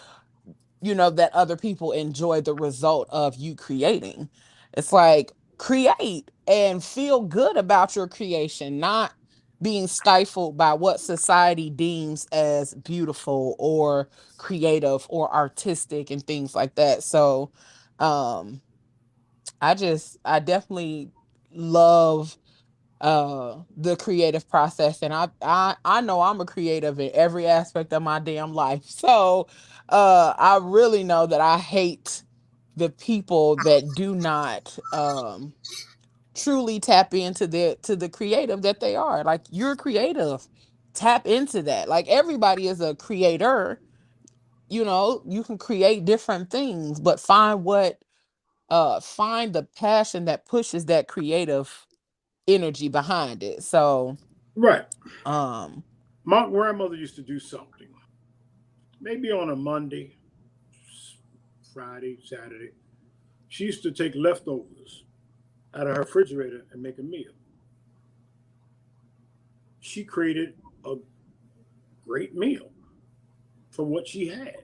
that other people enjoy the result of you creating. It's like create and feel good about your creation, not being stifled by what society deems as beautiful or creative or artistic and things like that. So I definitely love the creative process, and I know I'm a creative in every aspect of my damn life. So I really know that I hate the people that do not truly tap into the creative that they are. Like, you're creative, tap into that. Like, everybody is a creator. You can create different things, but find the passion that pushes that creative energy behind it. So Right. um My grandmother used to do something, maybe on a Monday, Friday, Saturday. She used to take leftovers out of her refrigerator and make a meal. She created a great meal from what she had.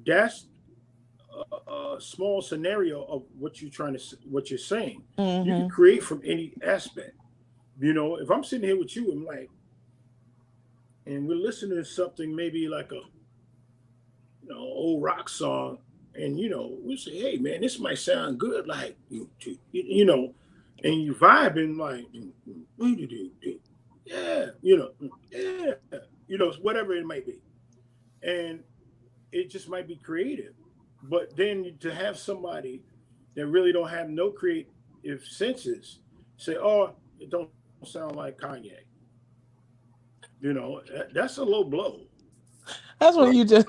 That's a small scenario of what you're saying. You can mhm. create from any aspect. If I'm sitting here with you and we're listening to something maybe like a old rock song, and we say, hey man, this might sound good, like and you vibing like yeah, yeah, whatever it might be, and it just might be creative. But then to have somebody that really don't have no creative senses say, oh, it don't sound like Kanye, that's a low blow. That's when Right. you just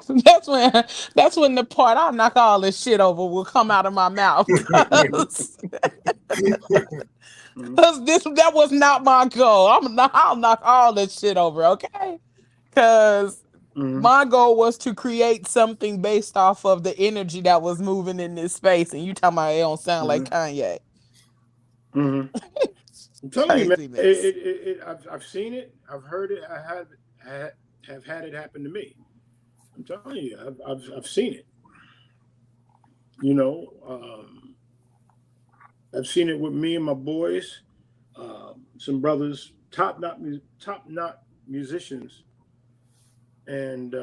that's when the part I'll knock all this shit over will come out of my mouth. Mhm. Cause that was not my goal. I'll knock all this shit over, okay? Cause Mhm. my goal was to create something based off of the energy that was moving in this space, and you talking about it don't sound like Mhm. Kanye. Mhm. I'm telling you, man. Craziness. I've seen it. I've heard it. I have had it happen to me. I'm telling you, I've seen it. You know, I've seen it with me and my boys, some brothers, top notch musicians, and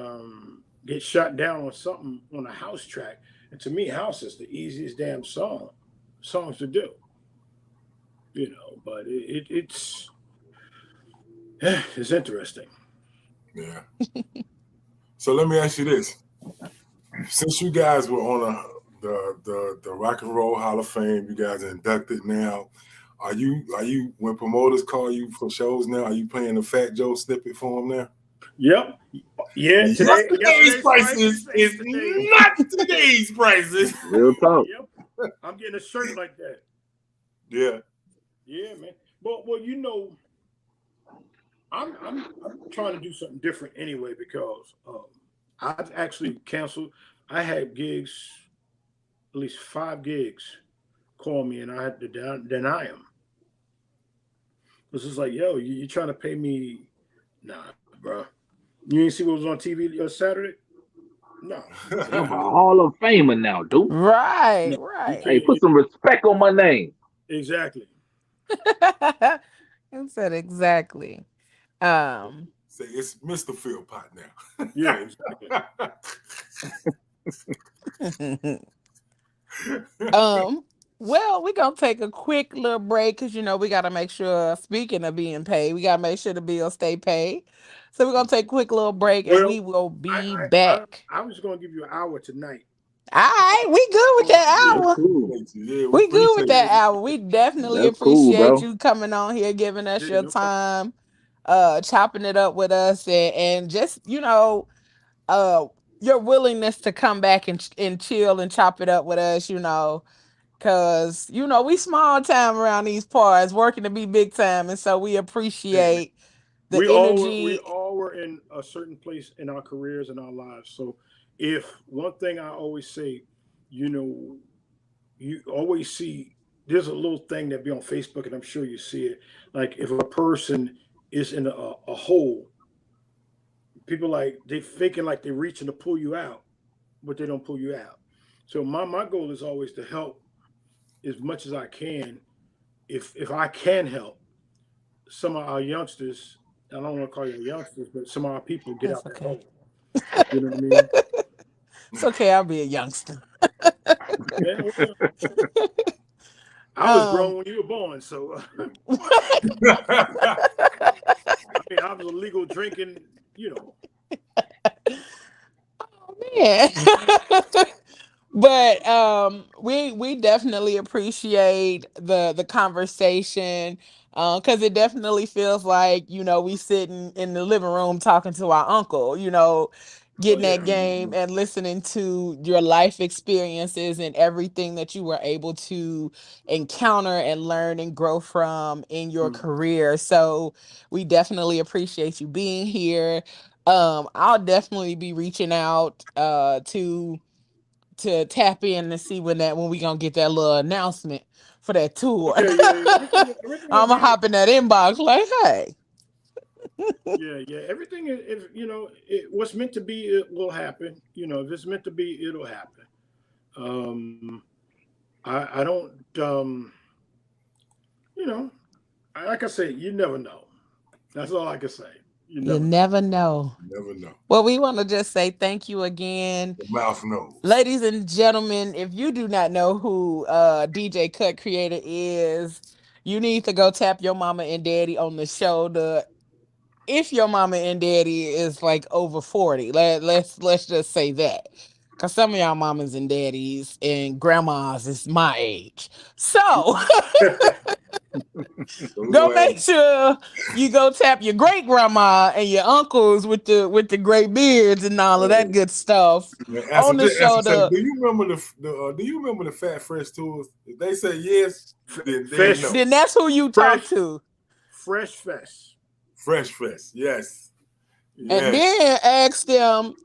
get shot down on something on a house track. And to me, house is the easiest damn songs to do. But it's interesting. Yeah. So let me ask you this: since you guys were on the Rock and Roll Hall of Fame, you guys are inducted now. Are you when promoters call you for shows now? Are you playing the Fat Joe snippet for them now? Yep. Yeah. Today, Yesterday's yesterday's prices prices ain't is today. not today's prices. Real talk. Yep. I'm getting a shirt like that. Yeah. Yeah, man. Well, I'm trying to do something different anyway because I've actually canceled. I had gigs, at least 5 gigs, call me, and I had to deny them. This is like, yo, you trying to pay me? Nah, bro. You didn't see what was on TV Saturday? No, I'm a Hall of Famer now, dude. Right, no, you right. Hey, can't. put some respect on my name. Exactly. You said exactly. Um, Say it's Mr. Philpot Yeah, now. exactly. well, we're gonna take a quick little break because we gotta make sure, speaking of being paid, we gotta make sure the bills stay paid. So we're gonna take a quick little break and we Well, will I be I I, back. I was going to give you an hour tonight. All right, we good with that Yeah, That's hour. we cool. appreciate you. Yeah, we We good with appreciate that you. hour. We definitely That's cool, appreciate bro. you coming on here, giving us Yeah, your no problem. time, chopping it up with us, and just uh your willingness to come back and chill and chop it up with us, cause we small time around these parts, working to be big time, and so we Hey, man. appreciate the We energy. all were in a certain place in our careers and our lives. So, if one thing I always say, you know, you always see there's a little thing that be on Facebook, and I'm sure you see it. Like if a person is in a hole, people like they faking like they're reaching to pull you out, but they don't pull you out. So my goal is always to help as much as I can. If I can help some of our youngsters, I don't want to call you youngsters, but some of our people get That's out that okay. hole. You know what I mean? It's okay. I'll be a youngster. Yeah, well, I was um, grown when you were born, so I mean, I was illegal drinking. You know, oh man. But we definitely appreciate the conversation, because it definitely feels like, we sitting in the living room talking to our uncle, Oh getting yeah. that game and listening to your life experiences and everything that you were able to encounter and learn and grow from in your career. So we definitely appreciate you being here. I'll definitely be reaching out to tap in and see when we gonna get that little announcement for that tour. Okay, yeah. Everything will I'm gonna be. hop in that inbox like, hey. Yeah. Everything is, if what's meant to be, it will happen. If it's meant to be, it'll happen. I don't. Like I say, you never know. That's all I can say. You You never know. never know. Never know. Well, we want to just say thank you again. The mouth knows. Ladies and gentlemen, if you do not know who DJ Cut Creator is, you need to go tap your mama and daddy on the shoulder. If your mama and daddy is like over 40, let's just say that. Cause some of y'all mamas and daddies and grandmas is my age. So go make sure you go tap your great grandma and your uncles with the great beards and all of that good stuff on the shoulder. Do you remember the Fat Fresh tours? If they say yes, then Fresh, no. Then that's who you talk to. Fresh Fest. Fresh Fest, yes. And then ask them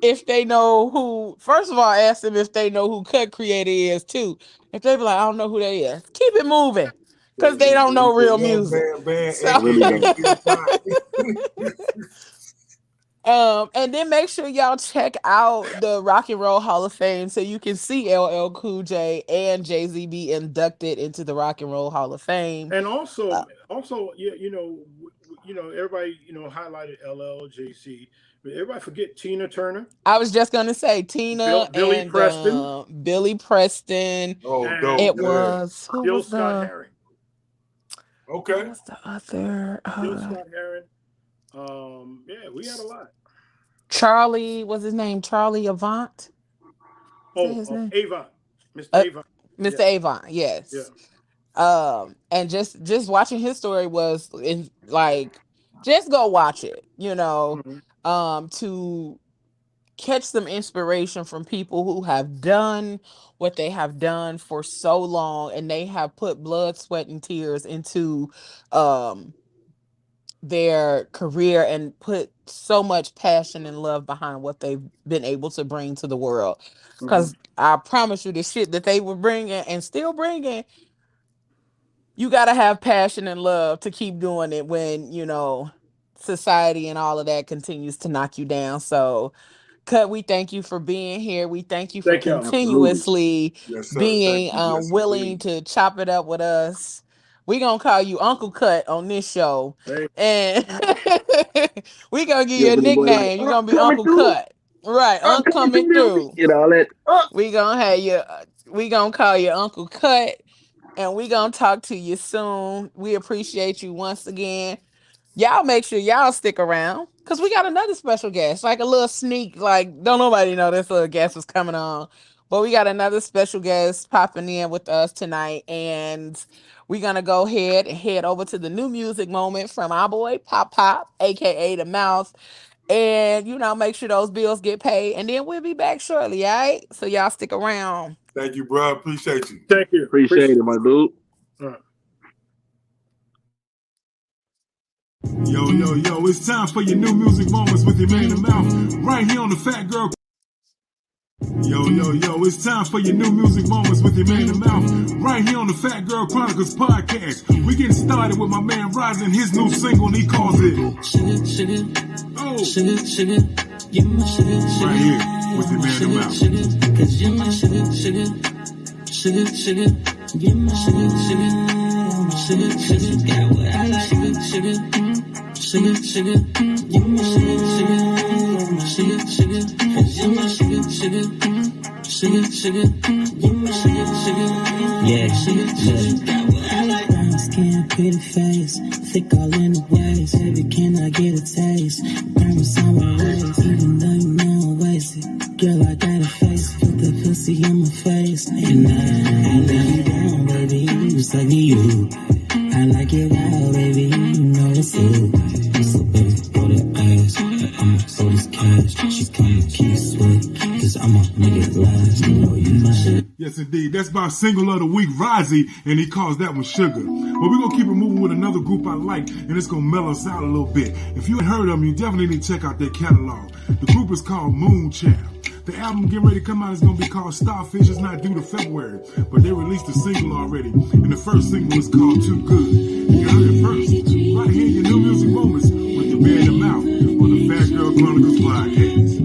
if they know who. First of all, ask them if they know who Cut Creator is too. If they be like, I don't know who they is, keep it moving. Because they don't know real music. And then make sure y'all check out the Rock and Roll Hall of Fame so you can see LL Cool J and Jay-Z be inducted into the Rock and Roll Hall of Fame. And also, everybody, highlighted LL, Jay-Z. But everybody forget Tina Turner. I was just gonna say Tina Billy and Preston. Billy Preston. It was who Gil was Scott Heron. Okay. What was the other? Gil Scott Heron. We had a lot. Charlie, what's his name? Charlie Avant. Avon. Mr. Avon. Mr. Avon, yes. Yeah. And just watching his story was just go watch it, to catch some inspiration from people who have done what they have done for so long, and they have put blood, sweat, and tears into their career and put so much passion and love behind what they've been able to bring to the world. Because I promise you, the shit that they were bringing and still bringing, you got to have passion and love to keep doing it when, society and all of that continues to knock you down. So, Cut, we thank you for being here. We thank you for continuously being willing to chop it up with us. We're going to call you Uncle Cut on this show. And we're going to give you a nickname. You're going to be Uncle Cut. Right, Uncle coming through. We're going to have you. We're going to call you Uncle Cut. And we're going to talk to you soon. We appreciate you once again. Y'all make sure y'all stick around because we got another special guest, like a little sneak, don't nobody know this little guest was coming on, but we got another special guest popping in with us tonight, and we're going to go ahead and head over to the new music moment from our boy Pop, aka The Mouse, and, make sure those bills get paid, and then we'll be back shortly, all right? So y'all stick around. Thank you, bro. Appreciate you. Thank you. Appreciate it, my dude. Yo, it's time for your new music moments with your man in the mouth, right here on the Fat Girl. Yo, it's time for your new music moments with your man in the mouth, right here on the Fat Girl Chronicles podcast. We getting started with my man Rising, his new single, and he calls it Sugar. You're my sugar. Right here with your man in the mouth. Cause you're my sugar. You're my sugar. Got what I like. Sugar. You're my sugar. Cause you're my sugar. You're my sugar. Yeah, sugar. Got what I like. Brown skin, pretty face, thick all in the waist. Baby, can I get a taste? Promise I'm always, even though you know I'm wasted. Girl, I got a face, put the pussy in my face. And I love you down, baby. Just like you. I like it all, baby. You know it's you. So baby, throw that ass. I'ma throw this cash. She come to kiss with. Cause I'ma make it last. You know you my shit. Yes, indeed. That's my single of the week, Rozzy, and he calls that one Sugar. But we're going to keep it moving with another group I like, and it's going to mellow us out a little bit. If you ain't heard of them, you definitely need to check out their catalog. The group is called Moonchild. The album getting ready to come out is going to be called Starfish. It's not due to February, but they released a single already, and the first single is called Too Good. You heard it first, right here in your New Music Moments with your man in the mouth on the Phat Chronicles podcast.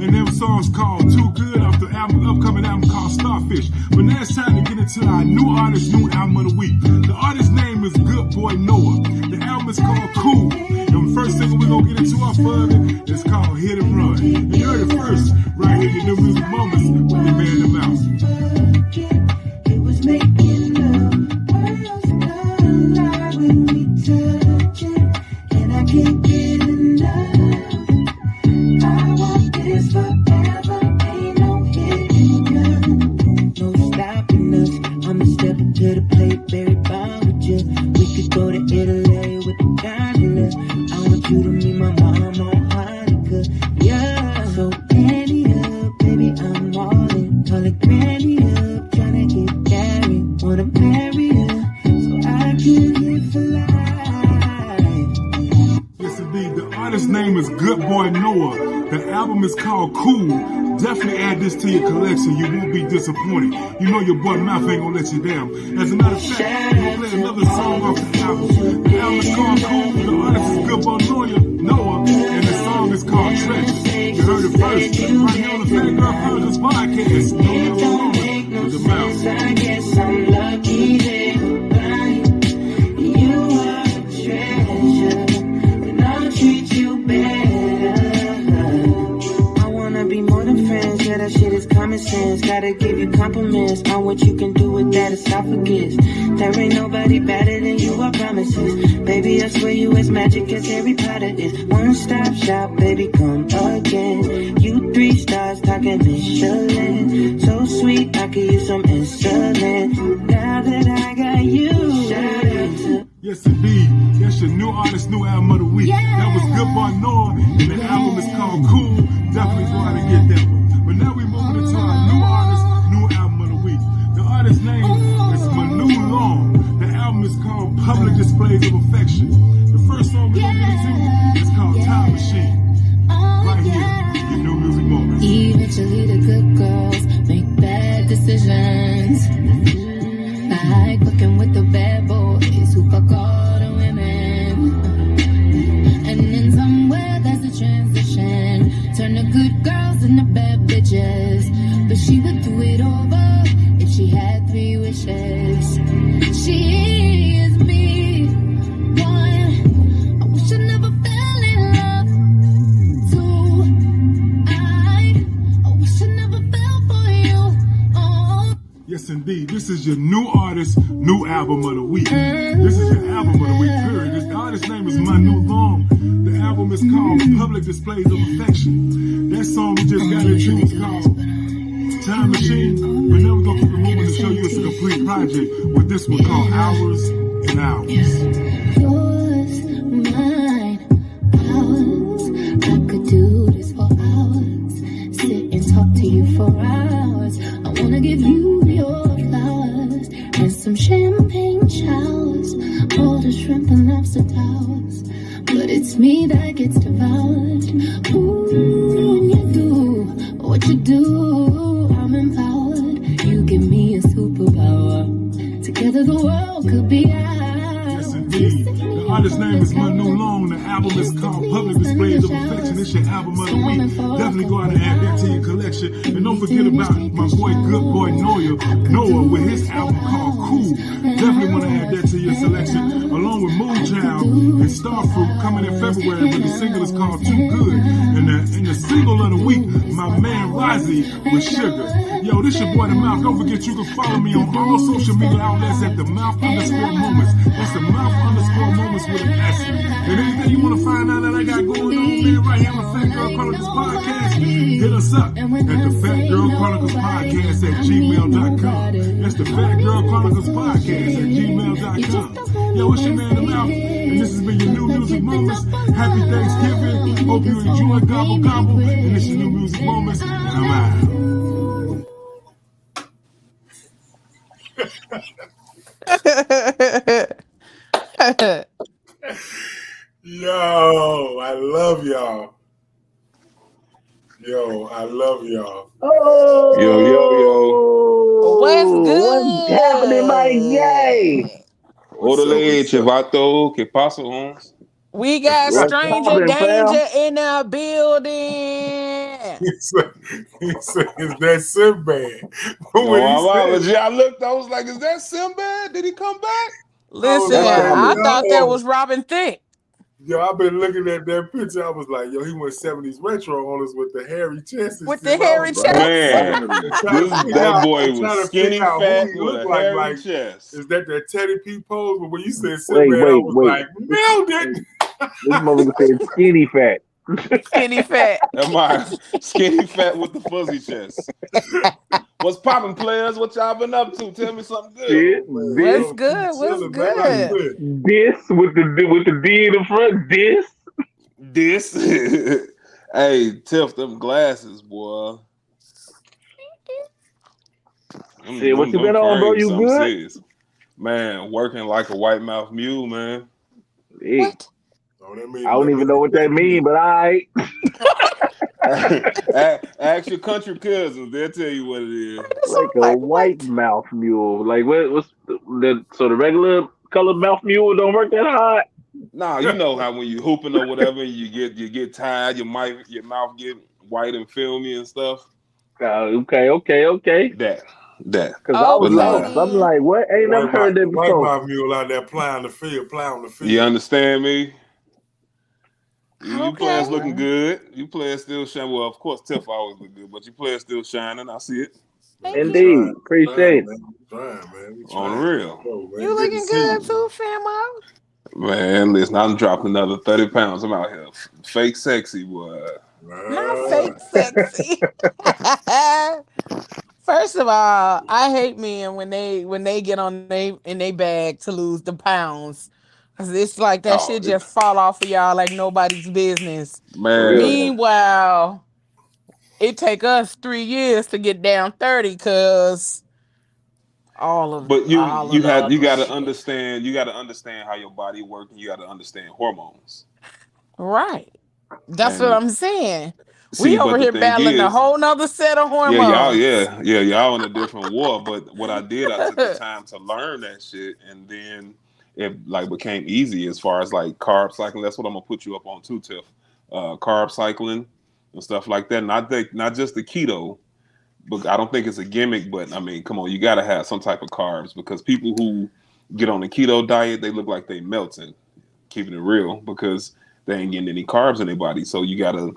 And them songs called Too Good off the upcoming album called Starfish. But now it's time to get into our new artist, new album of the week. The artist's name is Good Boy Noah. The album is called Cool. And the first single we're going to get into off of it is called Hit and Run. And you heard it first, right here in your New Music Moments with your man in the mouth. It was making love, worlds collide when we touch it. And I can't get enough. I want this forever, ain't no hitting none. No stopping us, I'ma step into the plate, very fine with you. We could go to Italy with the gondola. I want you to meet my mom on Hanukkah, yeah. So Annie up, baby, I'm all in. Call it Granny up, tryna get carried. Wanna marry her, so I can live for life. Yes, indeed. The artist's name is Good Boy Noah. The album is called Cool. Definitely add this to your collection. You won't be disappointed. You know your boy Mouth ain't gonna let you down. As a matter of fact, we're gonna play another song off the album. The album is called Cool. The artist is Good Boy Noah, and the song is called Treasure. You heard it first, right here on the Phat Chronicles podcast. No Music Moments with the Mouth. I guess I'm lucky that you are a treasure, and I'll treat you better. I wanna be more than friends, yeah, that shit is common sense. Gotta give you compliments on what you can do with that esophagus. There ain't nobody better than you, I promises. Baby, I swear you as magic as Harry Potter is. One stop shop, baby, come again. You 3 stars talking Michelin. So sweet, I could use some insulin. Now that I got you, shout out to. Yes, indeed. That's your new artist, new album of the week. That was Good Boy Noah, and the album is called Cool. Definitely go out and get that one. But now we're moving into our new artist, new album of the week. The artist's name is Manu Long. The album is called Public Displays of Affection. The first song we're going to get into is called Time Machine. Right here, your New Music Moments. Eventually the good girls make bad decisions. Like fucking with the bad boys who fuck all the women. And then somewhere there's a transition. Turn the good girls into bad bitches. But she would do it over if she had 3 wishes. She is me, one. I wish I never fell in love. 2, I wish I never fell for you. Oh. Yes, indeed. This is your new artist, new album of the week. This is your album of the week, period. The artist's name is Manu Long. The album is called Public Displays of Affection. That song we just got into is called Time Machine. But now we're going to keep it moving to show you it's a complete project with this one called Hours and Hours. Yours, mine, ours. I could do this for hours. Sit and talk to you for hours. I wanna give you your flowers and some champagne showers. All the shrimp and lobster towers. But it's me that gets devoured. Ooh, when you do what you do, I'm empowered. You give me a superpower. Together the world could be ours. Yes, indeed. The artist's name is Manu Long. The album is called Public Displays of Affection. This your album of the week. Definitely go out and add that to your collection. And don't forget about my boy, good boy Noah with his album called Cool. Definitely want to add that to your selection, along with Moonchild and Starfruit coming in February, but the single is called Too Good. And the single of the week, my man Rozzy with Sugar. Yo, this your boy The Mouth. Don't forget you can follow me on all social media outlets at the Mouth_Moments. That's the Mouth_Moments with an S. And anything you want to find out that I got going on, man, right here on the Fat Girl Chronicles podcast, hit us up at the Fat Girl Chronicles podcast at gmail.com. That's the Fat Girl Chronicles podcast at gmail.com. Yo, it's your man The Mouth, and this has been your New Music Moments. Happy Thanksgiving. Hope you enjoy Gobble Gobble. And this is New Music Moments, and I'm out. Yo, I love y'all. Yo, I love y'all. Oh, What's good? What's happening, my guy? Orderly, Chivato, ¿qué pasa, Holmes? We got What's stranger poppin', danger fam? in the building. He said, is that Sinbad? No, I looked, I was like, is that Sinbad? Did he come back? Listen, I thought that was Robin Thicke. Yo, I've been looking at that picture. I was like, yo, he went 70s retro on us with the hairy chest. With the hairy chest. Man, that boy was skinny fat with a hairy chest. Is that Teddy P pose? But when you said Sinbad, I was like, nailed it. This motherfucker said skinny fat. Skinny fat. Am I skinny fat with the fuzzy chest? What's poppin', players? What y'all been up to? Tell me something good. What's good? What's good? This with the D in the front. This. Hey, Tiff, them glasses, boy. Shit, what you been on, bro? You good? Serious. Man, working like a white mouth mule, man. Hey. What? I don't even know what that means, but all right. Ask your country cousins; they'll tell you what it is. Like a white mouth mule. Like what's so the regular colored mouth mule don't work that hard? Nah, you know how when you hooping or whatever, you get tired, your mouth get white and filmy and stuff. Okay. That. Because I was lost. I'm like, what? Ain't never heard that before. White mouth mule out there plowing the field. You understand me? You players looking good. You players still shining. Well, of course, Tiff always look good, but you players still shining. I see it. Indeed. Appreciate it. On the real. You looking good too, Famo? Man, listen, I'm dropping another 30 pounds. I'm out here. Fake sexy, boy. Not fake sexy. First of all, I hate men when they get on in they bag to lose the pounds. Cause it's like that shit just fall off of y'all like nobody's business. Man. Meanwhile, it take us 3 years to get down 30 because But you gotta understand how your body works, and you gotta understand hormones. Right. That's what I'm saying. We over here battling a whole nother set of hormones. Y'all in a different war. But what I did, I took the time to learn that shit, and then it like became easy as far as like carb cycling. That's what I'm gonna put you up on too, Tiff. Carb cycling and stuff like that. Not just the keto, but I don't think it's a gimmick. But I mean, come on, you gotta have some type of carbs because people who get on the keto diet, they look like they melting. Keeping it real, because they ain't getting any carbs in their body. So you gotta.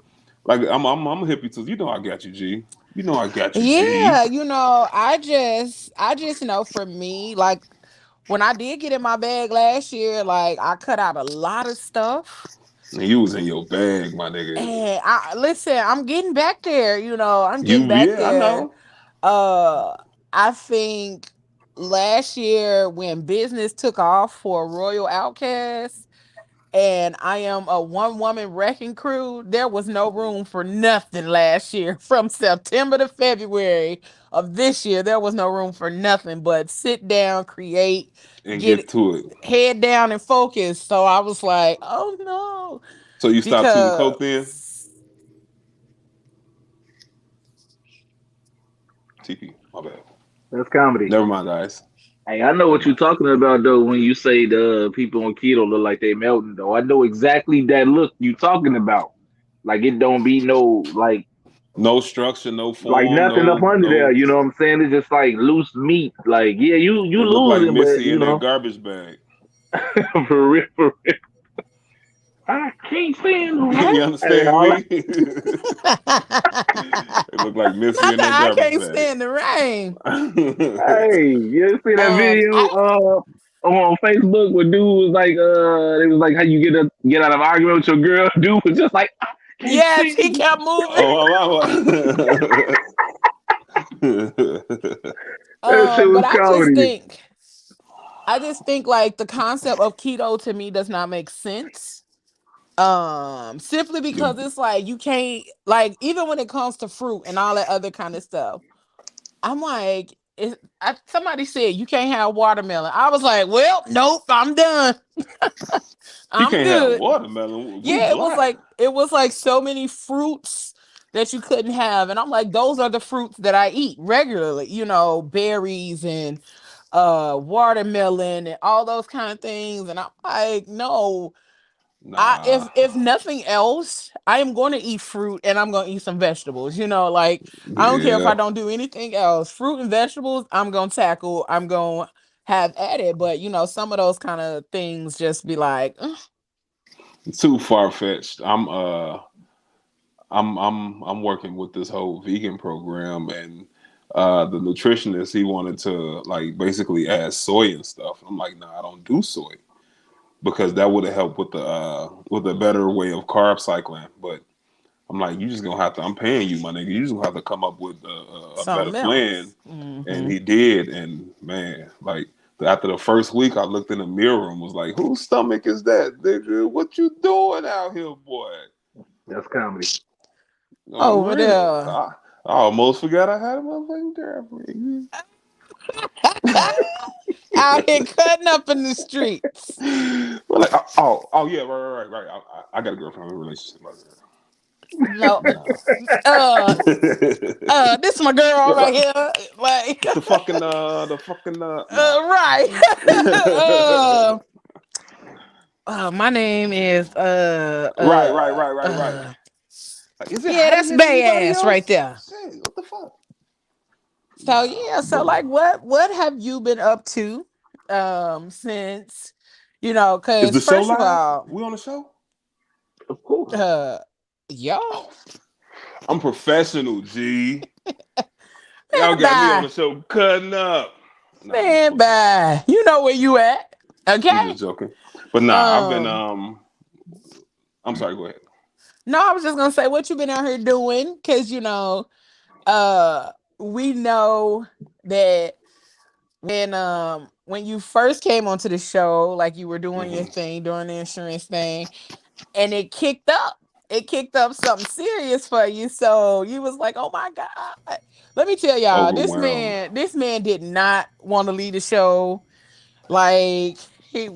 Like I'm a hippie too. You know I got you, G. You know I got you, G. Yeah, I just know for me, like when I did get in my bag last year, like I cut out a lot of stuff. And you was in your bag, my nigga. And I'm getting back there. I'm getting back there. I know. I think last year when business took off for Royal Outcast. And I am a one-woman wrecking crew. There was no room for nothing last year. From September to February of this year, there was no room for nothing but sit down, create, and get to it. Head down and focus. So I was like, oh no. So you stopped shooting coke then? TP, my bad. That's comedy. Never mind, guys. Hey, I know what you're talking about though when you say the people on keto look like they melting though. I know exactly that look you talking about. Like it don't be no No structure, no like form, nothing up under there. no. You know what I'm saying? It's just like loose meat. Like yeah, you It looked like losing, but Missy you in that know garbage bag. for real, for real. I can't stand the rain. You And understand all me? that. It looked like Missy Not in that that I garbage can't bag. stand the rain. Hey, you ever see that video I on Facebook where dude was like it was like how you get out of an argument with your girl. Dude was just like I can't yes, he stand kept moving. Oh, that shit But was comedy. I just think like the concept of keto to me does not make sense. Simply because it's like you can't like even when it comes to fruit and all that other kind of stuff. I'm like, somebody said you can't have watermelon. I was like, well, nope, I'm done. he I'm can't have good. watermelon. We Yeah, black. it was like so many fruits that you couldn't have, and I'm like, those are the fruits that I eat regularly. You know, berries and watermelon and all those kind of things. And I'm like, no, Nah. if nothing else, I am going to eat fruit and I'm going to eat some vegetables. You know, like I don't care if I Yeah. don't do anything else. Fruit and vegetables, I'm going to tackle. I'm going to have at it. But you know, some of those kind of things just be like, "Ugh." Too far fetched. I'm working with this whole vegan program, and the nutritionist, he wanted to like basically add soy and stuff. I'm like, nah, I don't do soy because that would have helped with a better way of carb cycling. But I'm like, you just gonna have to. I'm paying you, my nigga. You just gonna have to come up with a better Something plan. else. And he did, and man, like after the first week, I looked in the mirror and was like, whose stomach is that, nigga? What you doing out here, boy? That's comedy. On Over real. there. I almost forgot I had a motherfucking girlfriend. Out here cutting up in the streets. Well, like, oh, yeah, right. I got a girlfriend. I'm in a relationship. No. No. This is my girl right here. Like the fucking nah. right. uh my name is Right. Like, is it yeah, hot in that's here to Bay anybody ass right else? there. Shit, what the fuck? So Nah. yeah, so like what have you been up to since you know, Is cause the show first of live? all, We on the show? Of course. yo, Oh, I'm professional, G. Y'all man got me on bye. the show cutting up. Nah, I'm just Man playing. bye. You know where you at. I'm Okay. just joking. But nah, I've been Um I'm sorry, go ahead. no, I was just gonna say what you been out here doing, cause you know, we know that when you first came onto the show, like you were doing your Hmm. thing, doing the insurance thing, and it kicked up. It kicked up something serious for you. So you was like, oh my God. Let me tell y'all, Overwhelmed. this man did not want to leave the show. Like he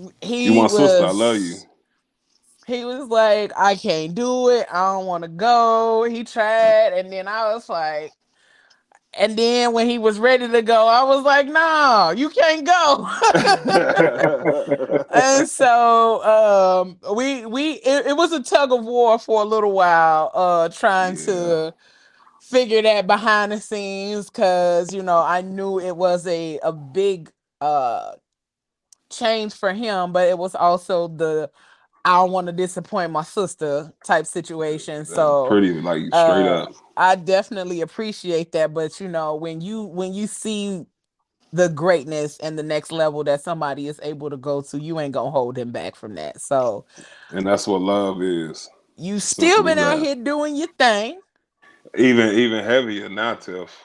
You he my sister, I love you. was he was like, I can't do it. I don't want to go. He tried, and then I was like, and then when he was ready to go, I was like, no, you can't go. And so it was a tug of war for a little while, trying Yeah. to figure that behind the scenes, because you know, I knew it was a big change for him, but it was also the I don't want to disappoint my sister type situation. So Pretty like straight up. I definitely appreciate that. But you know, when you see the greatness and the next level that somebody is able to go to, you ain't gonna hold him back from that. So And that's what love is. you still Simple as been out that. here doing your thing. Even heavier now, Tiff.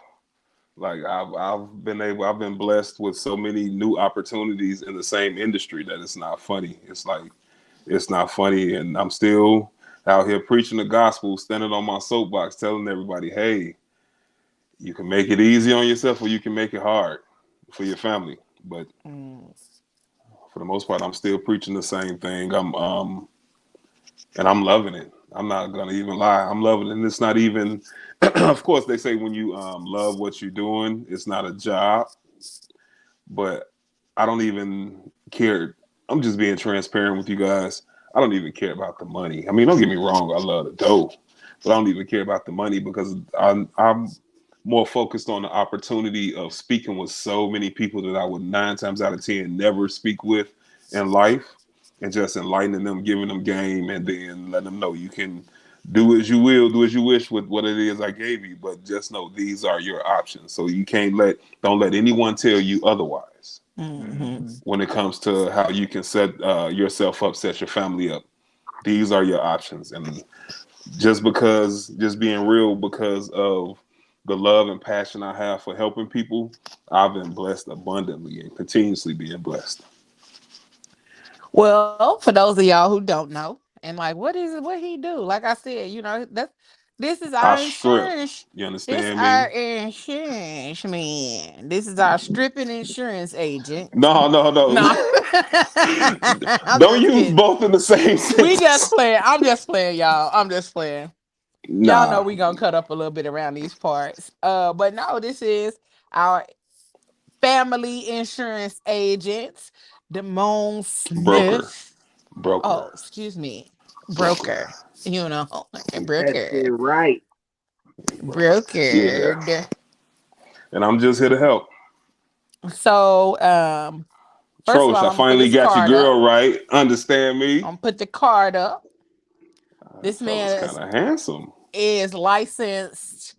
Like I've been blessed with so many new opportunities in the same industry that it's not funny. It's like it's not funny, and I'm still out here preaching the gospel, standing on my soapbox, telling everybody, hey, you can make it easy on yourself or you can make it hard for your family. But Mm. for the most part, I'm still preaching the same thing. And I'm loving it. I'm not gonna even lie. I'm loving it. And it's not even of course they say when you love what you're doing, it's not a job. But I don't even care. I'm just being transparent with you guys. I don't even care about the money. I mean, don't get me wrong, I love the dough. but I don't even care about the money because I'm more focused on the opportunity of speaking with so many people that I would 9 times out of 10 never speak with in life, and just enlightening them, giving them game, and then letting them know you can do as you will, do as you wish with what it is I gave you, but just know these are your options. So you can't don't let anyone tell you otherwise Hmm. when it comes to how you can set yourself up, set your family up. These are your options, and just being real, because of the love and passion I have for helping people, I've been blessed abundantly and continuously being blessed. Well, for those of y'all who don't know, and like, what is it? What he do? Like I said, that's this is I our strip. insurance. You This understand our me? insurance man. This is our stripping insurance agent. No, no, no. No, I'm Don't just use kidding. both in the same We just sentence. playing. I'm just playing, y'all. I'm just playing. Y'all know Nah, we gonna cut up a little bit around these parts. But no, this is our family insurance agent, Damone broker, Smith. Oh, broker, excuse me, broker. broker. Like a That's it broker, right. Yeah, brokered. and I'm just here to help. So, first of Trosh, all, I I'm gonna put finally this got your card up. girl right. Understand I'm me? gonna put the card up. That This fella's man kind of handsome. is licensed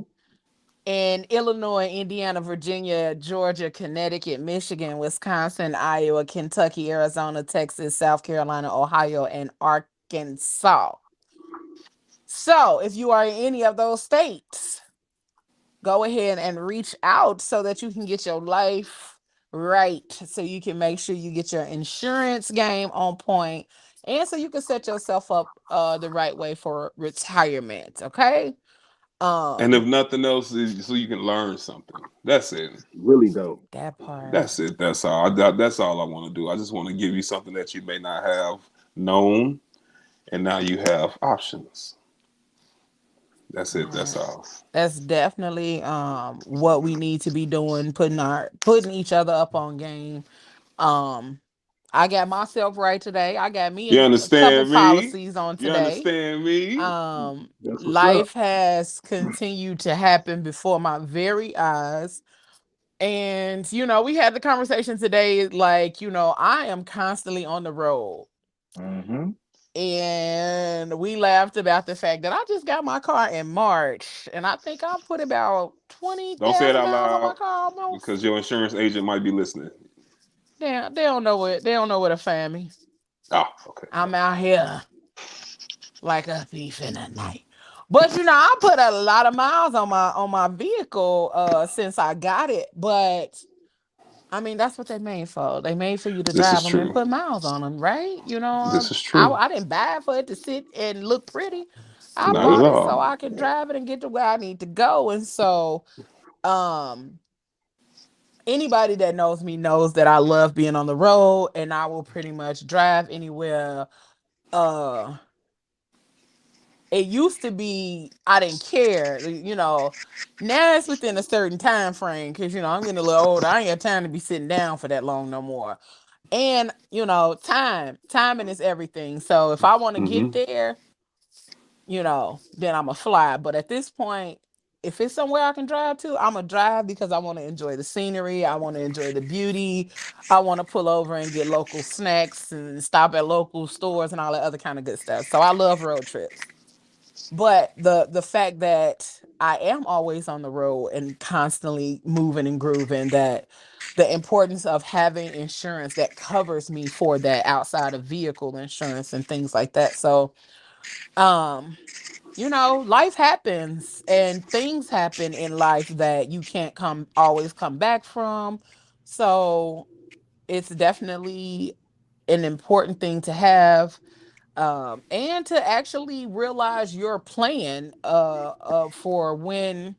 in Illinois, Indiana, Virginia, Georgia, Connecticut, Michigan, Wisconsin, Iowa, Kentucky, Arizona, Texas, South Carolina, Ohio, and Arkansas. So, if you are in any of those states, go ahead and reach out so that you can get your life right. So you can make sure you get your insurance game on point, and so you can set yourself up the right way for retirement. Okay. And if Um, nothing else, is so you can learn something. That's it. Really dope. that part. That's it. That's all. That's all I want to do. I just want to give you something that you may not have known, and now you have options. That's it. That's Yeah. all. That's definitely what we need to be doing, putting each other up on game. Um I got myself right today. I got me You a couple understand me? policies on You today. understand me? That's what's up. Life has continued to happen before my very eyes. And we had the conversation today, like, I am constantly on the road. Mm-hmm. And we laughed about the fact that I just got my car in March, and I think I put about twenty Don't say it thousand out miles on my loud car almost. because your insurance agent might be listening. They don't know it. They don't know where to find me. Oh, okay. I'm out here like a thief in the night. But I put a lot of miles on my vehicle since I got it. But I mean, that's what they made for. They made for you to This drive is them and true. put miles on them, right? This is true. I didn't buy it for it to sit and look pretty. I Not at bought it so all. I could drive it and get to where I need to go. And so, um, anybody that knows me knows that I love being on the road, and I will pretty much drive anywhere. Uh, it used to be I didn't care, Now it's within a certain time frame because I'm getting a little older. I ain't got time to be sitting down for that long no more. And timing is everything. So if I want to get Hmm. there, then I'm a fly. But at this point, if it's somewhere I can drive to, I'm a drive because I want to enjoy the scenery. I want to enjoy the beauty. I want to pull over and get local snacks and stop at local stores and all that other kind of good stuff. So I love road trips. But the fact that I am always on the road and constantly moving and grooving, that the importance of having insurance that covers me for that outside of vehicle insurance and things like that. So, um, life happens and things happen in life that you can't always come back from. So it's definitely an important thing to have, and to actually realize your plan for when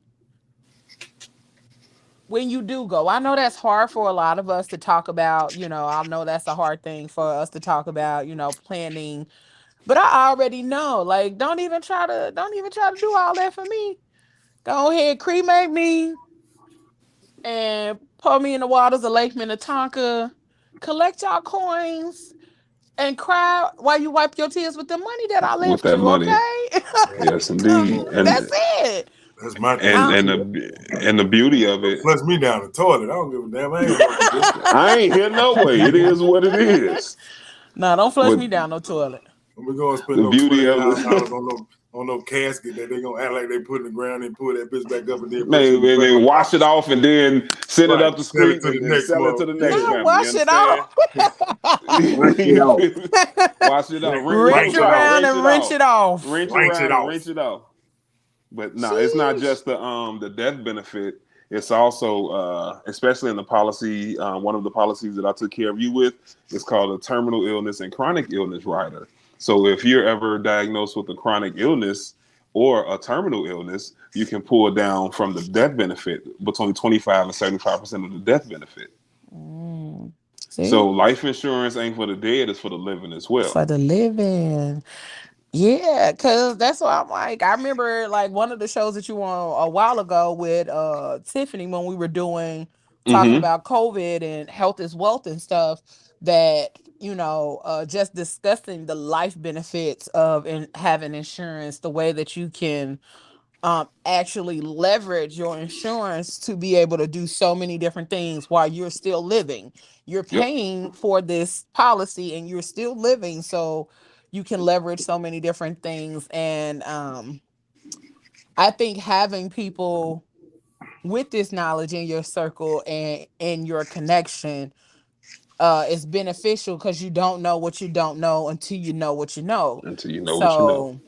you do go. I know that's hard for a lot of us to talk about. I know that's a hard thing for us to talk about, planning. But I already know, like, don't even try to do all that for me. Go ahead, cremate me and pour me in the waters of Lake Minnetonka. Collect y'all coins and cry while you wipe your tears with the money that I with left that you, money. okay? Yes, 'Cause indeed. that's it. That's my And thing Um, and too. the beauty of it, Flush me down the toilet. I don't give a damn. I ain't working this. I ain't here no way. It is what it is. no, don't flush But me down no toilet. We're gonna spend the no beauty of $20,000 it, on no casket that they gonna act like they put in the ground and pull that bitch back up and then put you in man, the and regular then wash it box. off and then send it Right. up the Sell it street to the and then next sell it to month. the next Yeah. Not family. You wash it understand? off. Wash it off. Wash it off. Rinse Rinse it off. around Rinse and it rinse off. it off. Rinse Rinse it around and off. rinse it off. But no, it's not Sheesh. just the death benefit. It's also, especially in the policy, one of the policies that I took care of you with is called a terminal illness and chronic illness rider. So if you're ever diagnosed with a chronic illness or a terminal illness, you can pull down from the death benefit between 25 and 75% of the death benefit. See? So life insurance ain't for the dead; it's for the living as well. For the living. Yeah, cause that's why I'm like, I remember like one of the shows that you were on a while ago with Tiffany when we were doing talking Mm-hmm. about COVID and health is wealth and stuff, that just discussing the life benefits of having insurance, the way that you can actually leverage your insurance to be able to do so many different things while you're still living. You're Yep. paying for this policy and you're still living, so you can leverage so many different things. And I think having people with this knowledge in your circle and in your connection is beneficial, because you don't know what you don't know until you know what you know. Until you know what you know.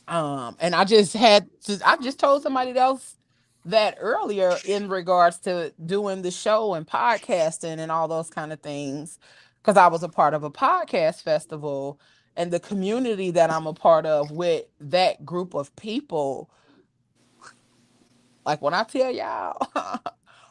So and I just told somebody else that earlier in regards to doing the show and podcasting and all those kind of things, because I was a part of a podcast festival, and the community that I'm a part of with that group of people, like when I tell y'all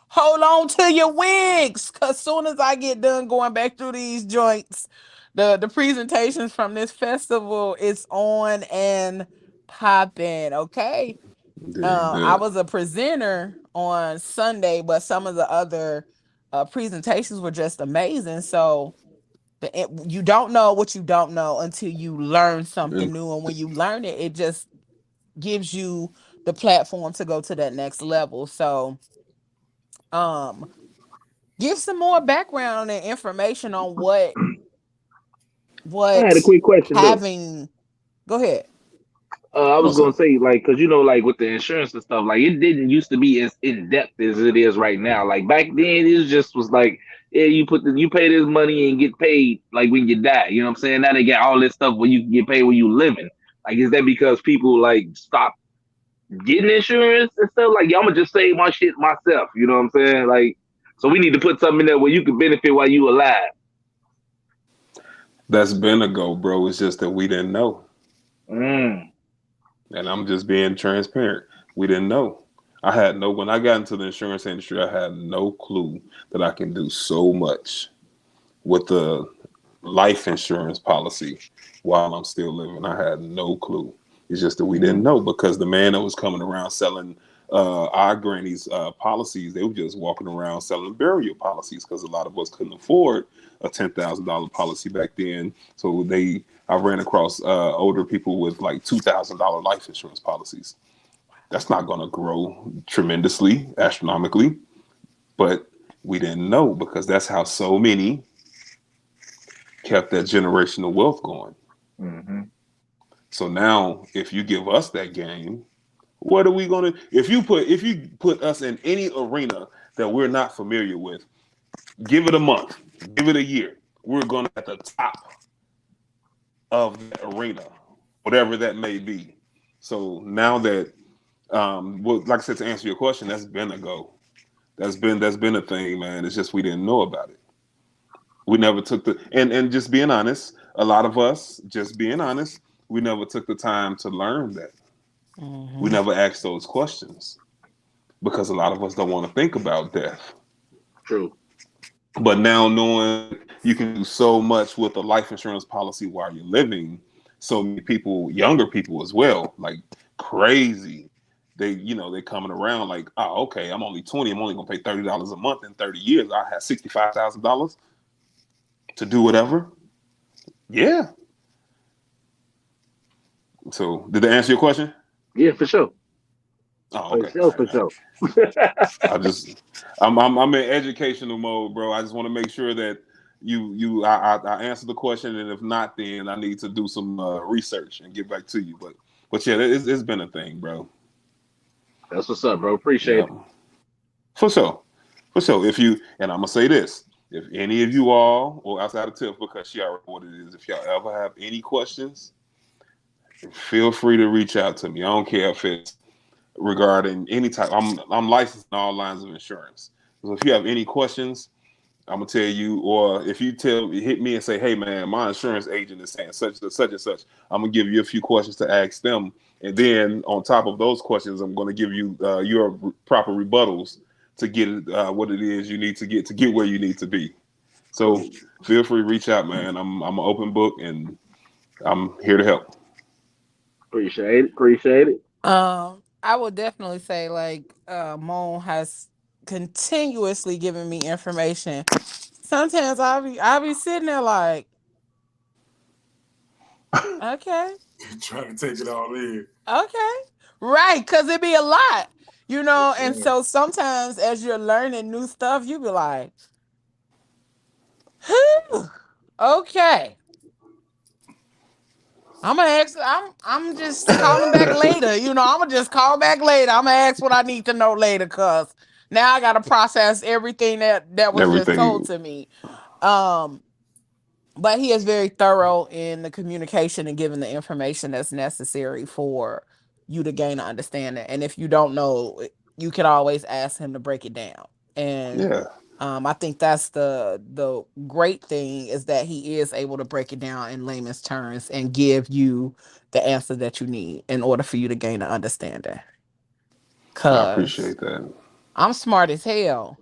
hold on to your wigs, because soon as I get done going back through these joints, the presentations from this festival is on and popping. Okay. Dig I that. was a presenter on Sunday, but some of the other presentations were just amazing. So you don't know what you don't know until you learn something And new, and when you learn it, it just gives you the platform to go to that next level. So um give some more background and information on I had a what quick question though. having. Go ahead. I was what's gonna up? say, like, cause like with the insurance and stuff, like it didn't used to be as in depth as it is right now. Like back then, it just was like, yeah, you pay this money and get paid like when you die. You know what I'm saying? Now they got all this stuff where you can get paid when you living. Like, is that because people like stop getting insurance and stuff? Like, yeah, I'm gonna just save my shit myself. You know what I'm saying? Like, so we need to put something in there where you can benefit while you alive. That's been a go, bro. It's just that we didn't know. Mm. And I'm just being transparent. We didn't know. When I got into the insurance industry, I had no clue that I can do so much with the life insurance policy while I'm still living. I had no clue. It's just that we didn't know, because the man that was coming around selling our granny's policies, they were just walking around selling burial policies, because a lot of us couldn't afford a $10,000 policy back then. So I ran across older people with like $2,000 life insurance policies. That's not going to grow tremendously, astronomically, but we didn't know, because that's how so many kept that generational wealth going. Mm-hmm. So now, if you give us that game, what are we going to? If you put us in any arena that we're not familiar with, give it a month, give it a year, we're going to at the top of that arena, whatever that may be. So now that, like I said, to answer your question, that's been a go. That's been a thing, man. It's just we didn't know about it. We never took and just being honest, a lot of us, just being honest, we never took the time to learn that. We never asked those questions, because a lot of us don't want to think about death. True. But now, knowing you can do so much with a life insurance policy while you're living, so many people, younger people as well, like crazy. They coming around like, oh, okay, I'm only 20. I'm only gonna pay $30 a month in 30 years. I have $65,000 to do whatever. Yeah. So, did they answer your question? Yeah, for sure. Oh, okay. For sure. I just, I'm in educational mode, bro. I just want to make sure that I answer the question, and if not, then I need to do some research and get back to you. But yeah, it's been a thing, bro. That's what's up, bro. Appreciate Yeah, it. for sure, for sure. If you and I'm gonna say this, if any of you all or outside of Tiff, because she already know what it is, if y'all ever have any questions, feel free to reach out to me. I don't care if it's regarding any type. I'm licensed in all lines of insurance. So if you have any questions, I'm gonna tell you, or if you hit me and say, "Hey man, my insurance agent is saying such and such and such," I'm gonna give you a few questions to ask them, and then on top of those questions, I'm gonna give you your proper rebuttals to get what it is you need to get where you need to be. So feel free to reach out, man. I'm an open book, and I'm here to help. Appreciate it. I would definitely say like Moan has continuously given me information. Sometimes I'll be sitting there like, okay, Trying to take it all in. okay, right, because it be a lot, and so sometimes as you're learning new stuff, you be like, whew, okay. I'm gonna ask. I'm just calling back later. I'm gonna just call back later. I'm gonna ask what I need to know later, cause now I gotta process everything that was just told Everything. to me. Um, but he is very thorough in the communication and giving the information that's necessary for you to gain an understanding. And if you don't know, you can always ask him to break it down. And Yeah, I think that's the great thing is that he is able to break it down in layman's terms and give you the answer that you need in order for you to gain an understanding. I Cause appreciate that. I'm smart as hell.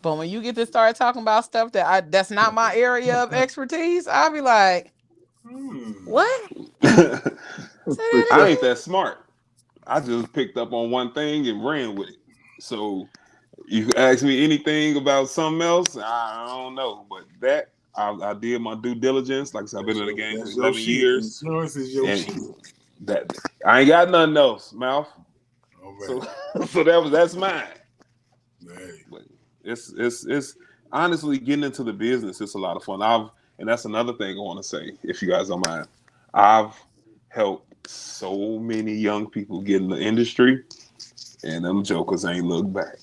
But when you get to start talking about stuff that's not my area of expertise, I'll be like, what? Say For that I sure. ain't again? that smart. I just picked up on one thing and ran with it. So you can ask me anything about something else, I don't know. But that I did my due diligence. Like I said, I've been in the game for That's your 11 shit. years, Insurance is your and shit. that I ain't got nothing else, mouth. Oh So man. so that's mine. Hey. But it's honestly getting into the business. It's a lot of fun. And that's another thing I want to say, if you guys don't mind. I've helped so many young people get in the industry, and them jokers ain't looked back.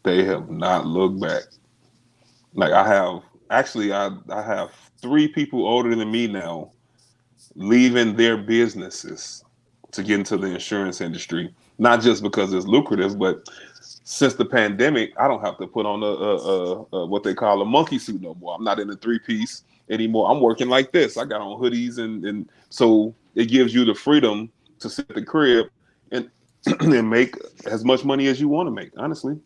They have not looked back. Like I have three people older than me now leaving their businesses to get into the insurance industry. Not just because it's lucrative, but since the pandemic, I don't have to put on a what they call a monkey suit no more. I'm not in a 3-piece anymore. I'm working like this. I got on hoodies, and so it gives you the freedom to sit at the crib and and make as much money as you want to make. Honestly.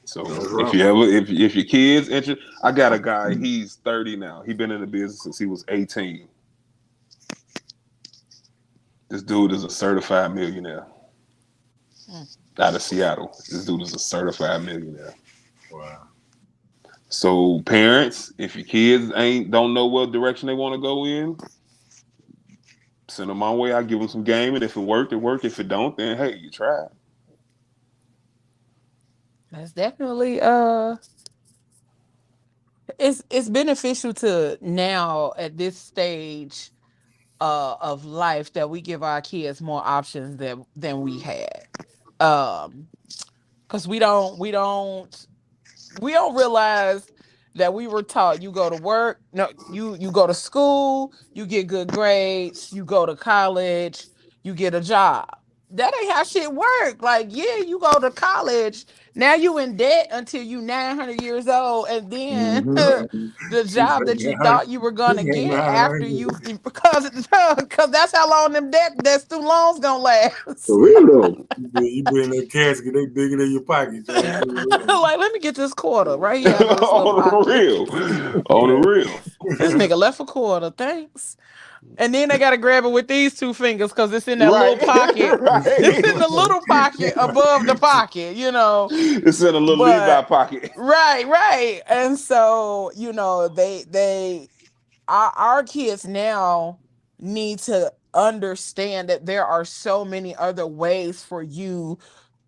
So No if problem. you ever if your kids interested, I got a guy. He's 30 now. He been in the business since he was 18. This dude is a certified millionaire out of Seattle. This dude is a certified millionaire. Wow. So parents, if your kids don't know what direction they want to go in, send them my way. I give them some game, and if it worked, it worked. If it don't, then hey, you tried. That's definitely it's beneficial to now at this stage of life that we give our kids more options than we had. Because we don't realize that we were taught you go to work, no, you go to school, you get good grades, you go to college, you get a job. That ain't how shit work. Like, yeah, you go to college, now you in debt until you 900 years old, and then the She job made that you that honey. thought you were She gonna made get that after honey. you because that's how long that student loans gonna last. For real though. You be in that casket, they dig it in your pocket. Trying to figure it Like, let me get this quarter right here out of this little On the pocket. real, on the real. This nigga left a quarter, thanks. And then they gotta grab it with these two fingers because it's in that little Right, pocket. It's in right. the little pocket above the pocket, It's in a little Levi But pocket. right. And so, they our kids now need to understand that there are so many other ways for you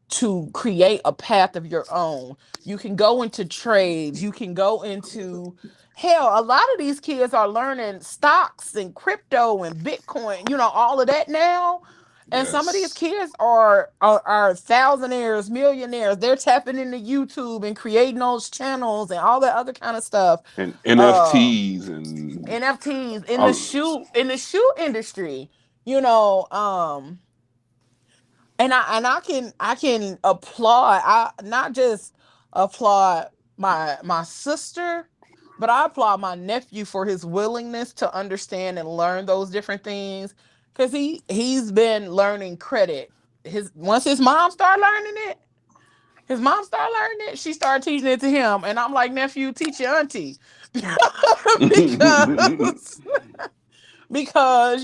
to create a path of your own. You can go into trades, you can go into hell. A lot of these kids are learning stocks and crypto and Bitcoin, all of that now. And some of these Yes. kids are thousandaires, millionaires. They're tapping into YouTube and creating those channels and all that other kind of stuff. And Uh NFTs and NFTs in the uh, shoe industry, you know, and I can applaud. I not just applaud my sister, but I applaud my nephew for his willingness to understand and learn those different things, because he's been learning credit. His Once his mom started learning it, she started teaching it to him, and I'm like, nephew, teach your auntie. because because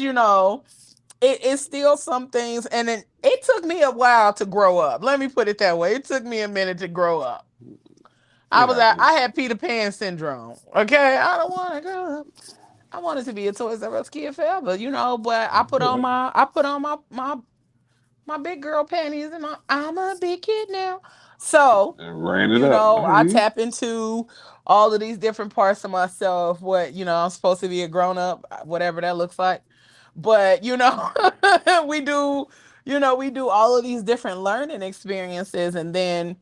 it's still some things, and then it took me a while to grow up. Let me put it that way. It took me a minute to grow up. it I happens. had Peter Pan syndrome. Okay, I don't want to grow up. I wanted to be a Toys R Us kid forever, But I put on my big girl panties, and I'm a big kid now. So And ran it up. I hear I you. tap into all of these different parts of myself. What I'm supposed to be a grown up, whatever that looks like. But we do, we do all of these different learning experiences, and then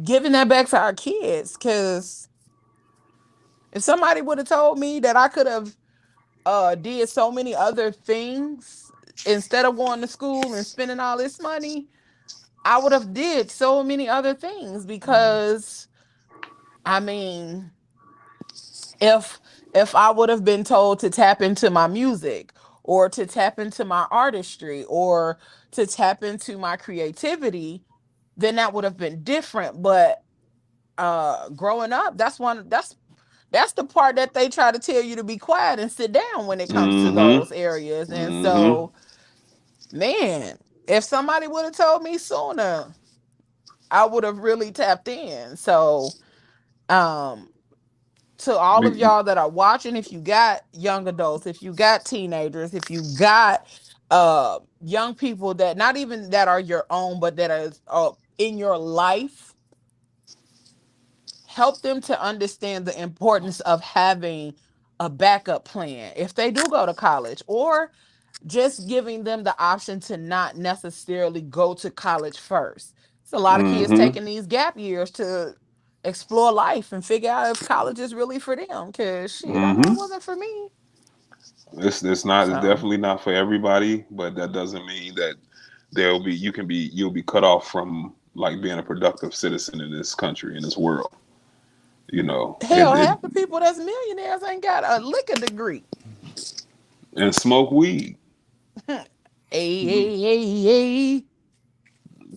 giving that back to our kids. Because if somebody would have told me that I could have did so many other things instead of going to school and spending all this money, I would have did so many other things. Because I mean, if I would have been told to tap into my music, or to tap into my artistry, or to tap into my creativity, then that would have been different. But growing up, that's the part that they try to tell you to be quiet and sit down when it comes to Mm-hmm. those areas. And Mm-hmm. so, man, if somebody would have told me sooner, I would have really tapped in. So, um to all of y'all that are watching, if you got young adults, if you got teenagers, if you got young people that not even that are your own, but that are in your life, help them to understand the importance of having a backup plan if they do go to college, or just giving them the option to not necessarily go to college first. So a lot of kids Mm-hmm. taking these gap years to explore life and figure out if college is really for them. Cause shit, I know Mm-hmm. it wasn't for me. It's So definitely not for everybody, but that doesn't mean that you'll be cut off from like being a productive citizen in this country, in this world. hell, half the people that's millionaires ain't got a liquor degree. And smoke weed. Hey, hey, hey, hey.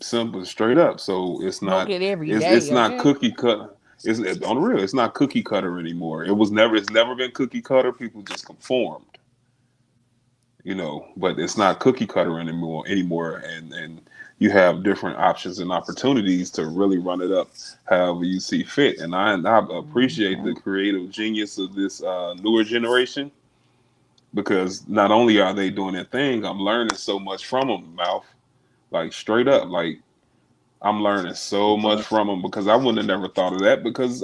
Simple, straight up. So Smoke it every it's day, not okay? cookie cutter. It's on the real. It's not cookie cutter anymore. It's never been cookie cutter. People just conformed, but it's not cookie cutter anymore. And you have different options and opportunities to really run it up however you see fit. And I appreciate the creative genius of this newer generation, because not only are they doing their thing, I'm learning so much from them. Mouth, like straight up, like I'm learning so much from them, because I wouldn't have never thought of that, because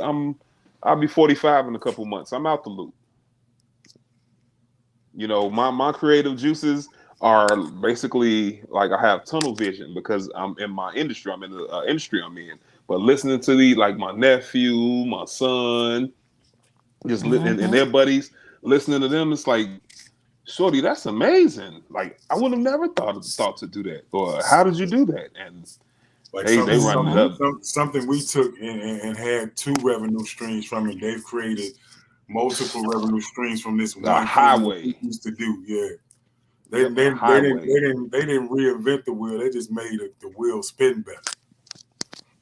I'll be 45 in a couple months. I'm out the loop. My creative juices are basically like I have tunnel vision because I'm in my industry. I'm in the industry I'm in. But listening to like my nephew, my son, and Mm-hmm. their buddies, listening to them, it's like, shorty, that's amazing. Like I would have never thought to do that. Or how did you do that? And Like they run it up. something we took and had two revenue streams from it. They've created multiple revenue streams from this A one thing that we highway. used to do. Yeah, Yep, a highway. they didn't reinvent the wheel. They just made the wheel spin better.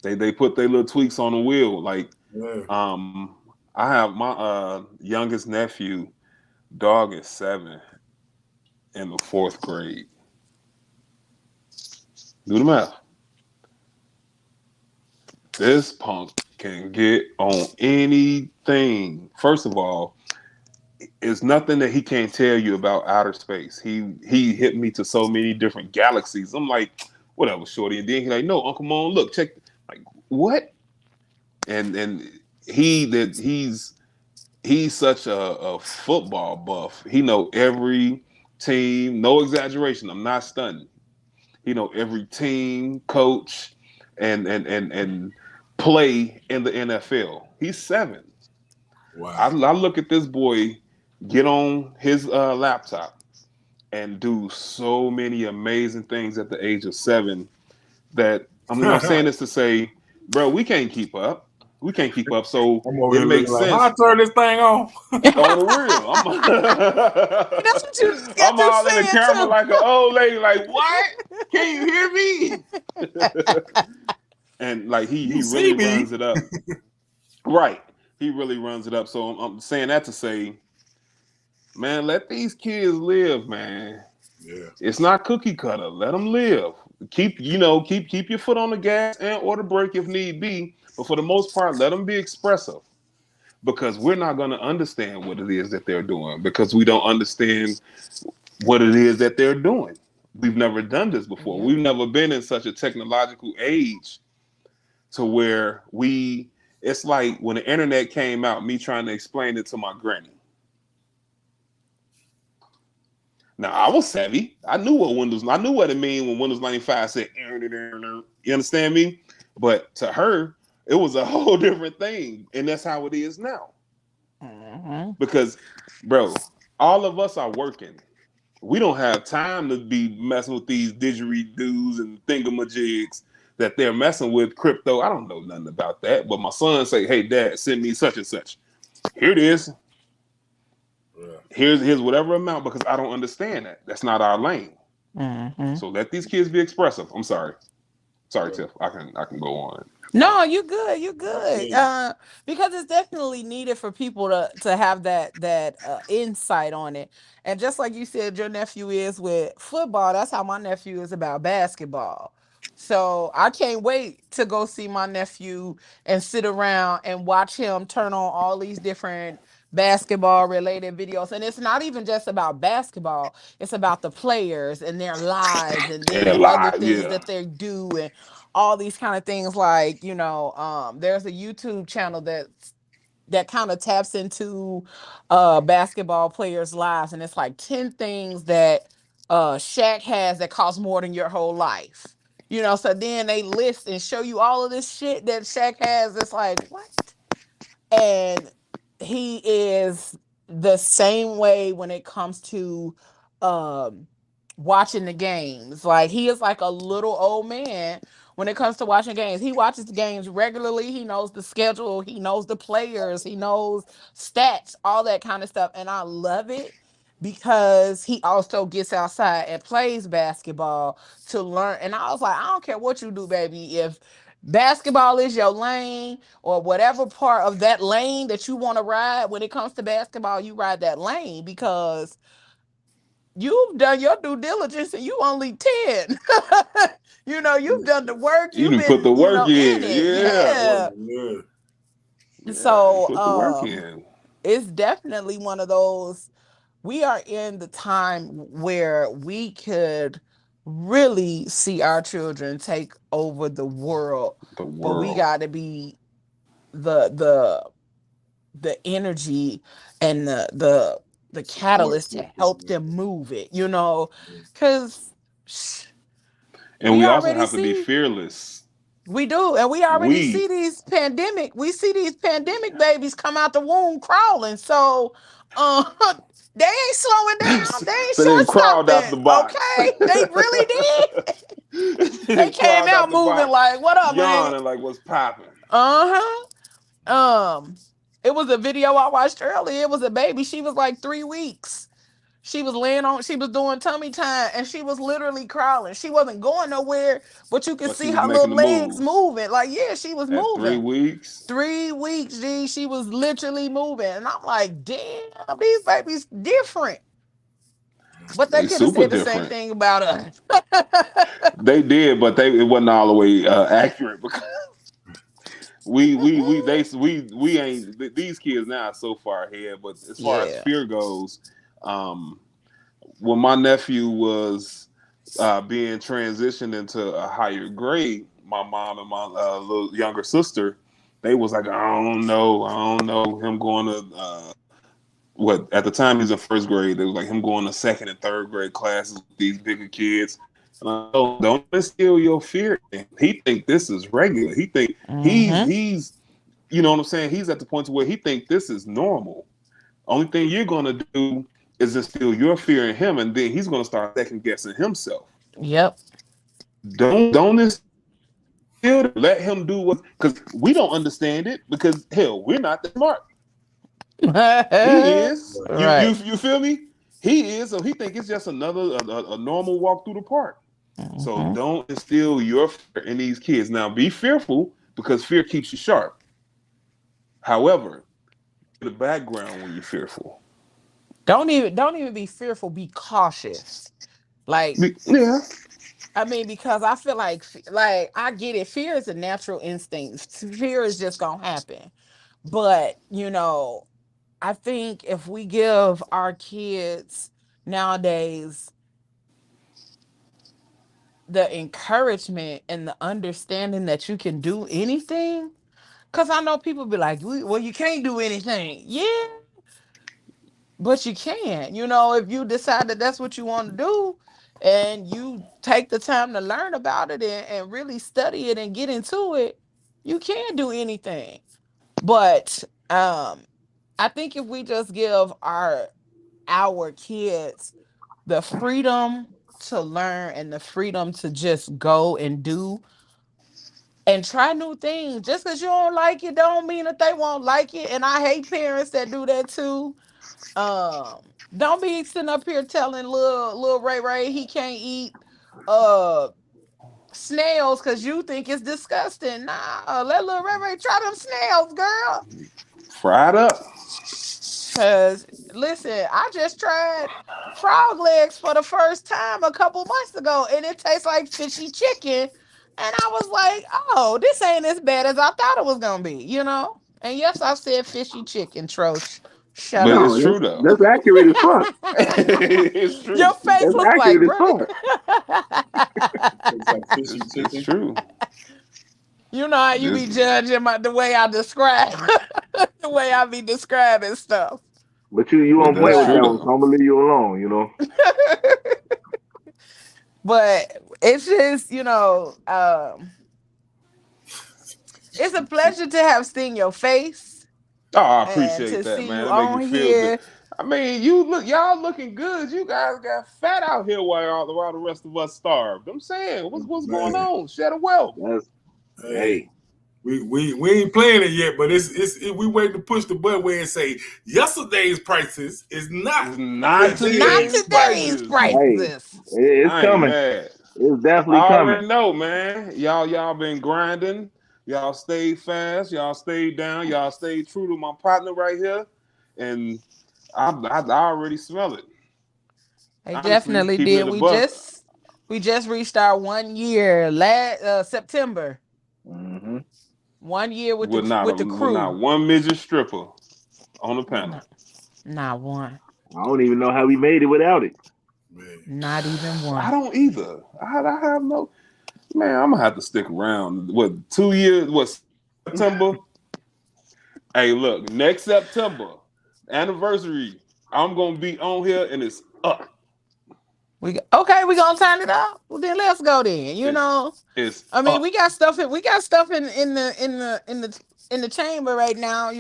They put their little tweaks on the wheel. Like Yeah. I have my youngest nephew, dog is 7, in the 4th grade. Do the math. This punk can get on anything. First of all, it's nothing that he can't tell you about outer space. He hit me to so many different galaxies. I'm like, whatever, shorty. And then he's like, no, Uncle Mon, look, check. Like, what? And he's such a football buff. He know every team. No exaggeration. I'm not stunning. He know every team, coach, and play in the NFL. He's 7. Wow. I look at this boy get on his laptop and do so many amazing things at the age of 7 that I'm saying this to say, bro, we can't keep up. We can't keep up. So it makes sense. How I turn this thing on? On the real. That's what you I'm all in the camera too. like an old lady, like, what? Can you hear me? And like he really runs it up. Right. He really runs it up. So I'm saying that to say, man, let these kids live, man. Yeah. It's not cookie cutter. Let them live. Keep your foot on the gas and or the brake if need be. But for the most part, let them be expressive. Because we're not going to understand what it is that they're doing. Because we don't understand what it is that they're doing. We've never done this before. Yeah. We've never been in such a technological age to where it's like when the internet came out, me trying to explain it to my granny. Now, I was savvy. I knew what it mean when Windows 95 said, you understand me? But to her, it was a whole different thing. And that's how it is now. Mm-hmm. Because, bro, all of us are working. We don't have time to be messing with these didgeridoos and thingamajigs that they're messing with. Crypto. I don't know nothing about that. But my son say, hey, Dad, send me such and such. Here it is. Here's whatever amount, because I don't understand that. That's not our lane. Mm-hmm. So let these kids be expressive. I'm sorry, Tiff. I can go on. No, you good. You good. Because it's definitely needed for people to have that insight on it. And just like you said, your nephew is with football. That's how my nephew is about basketball. So I can't wait to go see my nephew and sit around and watch him turn on all these different basketball related videos. And it's not even just about basketball. It's about the players and their lives and then other things that they do and all these kind of things. Like, there's a YouTube channel that kind of taps into basketball players' lives, and it's like 10 things that Shaq has that cost more than your whole life. So then they list and show you all of this shit that Shaq has. It's like, what? And he is the same way when it comes to watching the games. Like, he is like a little old man when it comes to watching games. He watches the games regularly. He knows the schedule. He knows the players. He knows stats, all that kind of stuff. And I love it because he also gets outside and plays basketball to learn. And I was like, I don't care what you do, baby. If basketball is your lane or whatever part of that lane that you want to ride, when it comes to basketball, you ride that lane because you've done your due diligence and you only 10. You've done the work. You've been put the work in. Yeah. So put the work in. It's definitely one of those. We are in the time where we could really see our children take over the world. But we got to be the energy and the catalyst to help them move it, because we also have to be fearless. We do, and we already see these pandemic babies come out the womb crawling. So they ain't slowing down. They ain't short crawled out the box. Okay, they really did. They came out moving like, "What up, man?" Yawning like, "What's popping?" It was a video I watched earlier. It was a baby. She was like 3 weeks. She was she was doing tummy time, and she was literally crawling. She wasn't going nowhere, but you could see her little legs moving. Like, yeah, she was moving. 3 weeks? 3 weeks, G. She was literally moving. And I'm like, damn, these babies different. But they They could have super said the same different. thing about us. They did, but it wasn't all the way accurate because we ain't these kids now are so far ahead. But as far as Yeah. fear goes, um, when my nephew was being transitioned into a higher grade, my mom and my little younger sister, they was like, I don't know him going to what at the time he's in first grade. They was like him going to second and third grade classes with these bigger kids. And I don't instill your fear. He think this is regular. He think Mm-hmm. he's you know what I'm saying. He's at the point to where he think this is normal. Only thing you're gonna do is instill your fear in him, and then he's gonna start second guessing himself. Yep. Don't instill. Let him do what because we don't understand it because hell, we're not that smart. He is. Right. You feel me? He is. So he think it's just another a normal walk through the park. So Mm-hmm. don't instill your fear in these kids. Now be fearful because fear keeps you sharp. However, the background when you're fearful. Don't even be fearful. Be cautious. Like, Yeah. I mean, because I feel like I get it. Fear is a natural instinct. Fear is just gonna happen. But I think if we give our kids nowadays the encouragement and the understanding that you can do anything, because I know people be like, well, you can't do anything. Yeah, but you can. If you decide that that's what you want to do and you take the time to learn about it and really study it and get into it, you can do anything. But I think if we just give our kids the freedom to learn and the freedom to just go and do and try new things. Just because you don't like it, don't mean that they won't like it. And I hate parents that do that too. Don't be sitting up here telling little Ray he can't eat uh snails because you think it's disgusting. Nah, let little Ray try them snails, girl. Fried up. Cause listen, I just tried frog legs for the first time a couple months ago, and it tastes like fishy chicken. And I was like, "Oh, this ain't as bad as I thought it was gonna be." And yes, I said fishy chicken, Trosh. Shut But up. it's No, true though. that's accurate as fuck. It's Your true. face That's look like, accurate as brother. fuck. It's like fishy It's chicken. true. You know how you This be judging the way I describe, the way I be describing stuff. But you but on that's point with But true that one, so though. I'm gonna leave you alone. but it's just it's a pleasure to have seen your face Oh, I and appreciate to that, see man. you That make on me feel good. here. I mean, y'all looking good. You guys got fat out here while the rest of us starved. I'm saying, what's going Man, on? Share the wealth. That's hey, hey, we ain't playing it yet, but we waiting to push the button where and say yesterday's prices is not It's not Not today's today's today's prices. hey, prices. it's I ain't coming. mad. It's definitely I coming. already know, man. Y'all been grinding. Y'all stayed fast. Y'all stayed down. Y'all stayed true to my partner right here, and I already smell it. They Honestly, definitely keeping did. it a We buck. just we just reached our 1 year last September. Hmm. 1 year with With the not crew. one midget stripper on the panel. Not, not one. I don't even know how we made it without it. man. Not even I one. don't either. I have no man. I'm gonna have to stick around. What 2 years? What September? Hey, look, next September anniversary. I'm gonna be on here and it's up. Okay, we gonna turn it up. Well, then let's go then. It's it's I mean, up. we got stuff in the chamber right now.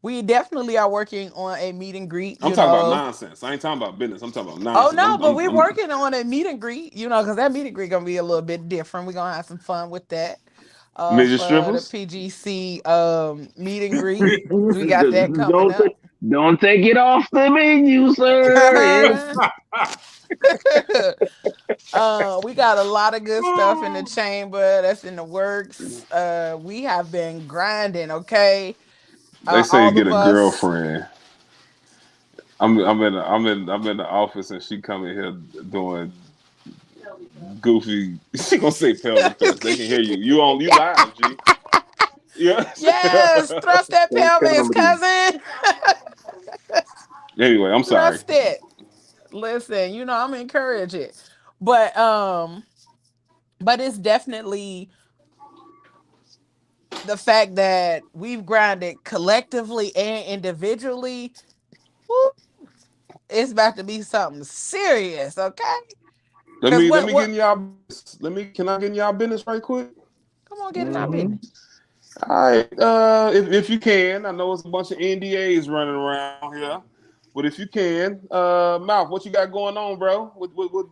We definitely are working on a meet and greet. I'm talking about nonsense. I ain't talking about business. I'm talking about Oh nonsense. no, but we're working on a meet and greet. Because that meet and greet gonna be a little bit different. We're gonna have some fun with that. midget For the strippers. PGC meet and greet, we got that coming don't up. don't take it off the menu, sir. We got a lot of good stuff in the chamber that's in the works. We have been grinding, okay? They say All get of a us. girlfriend. I'm in the office and she come in here doing goofy. She gonna say pelvic thrust. They can hear you. You live, G. Yeah. Yes, thrust that Fake pelvis, comedy. cousin. Anyway, I'm sorry. Thrust it. Listen, I'm encouraging. But but it's definitely the fact that we've grinded collectively and individually. Woo, it's about to be something serious, okay? Let Because me let what me get what in y'all business. Can I get in y'all business right quick? come on, get in our Mm-hmm. business. All right. If you can, I know it's a bunch of NDAs running around here, but if you can, Mouth, what you got going on, bro?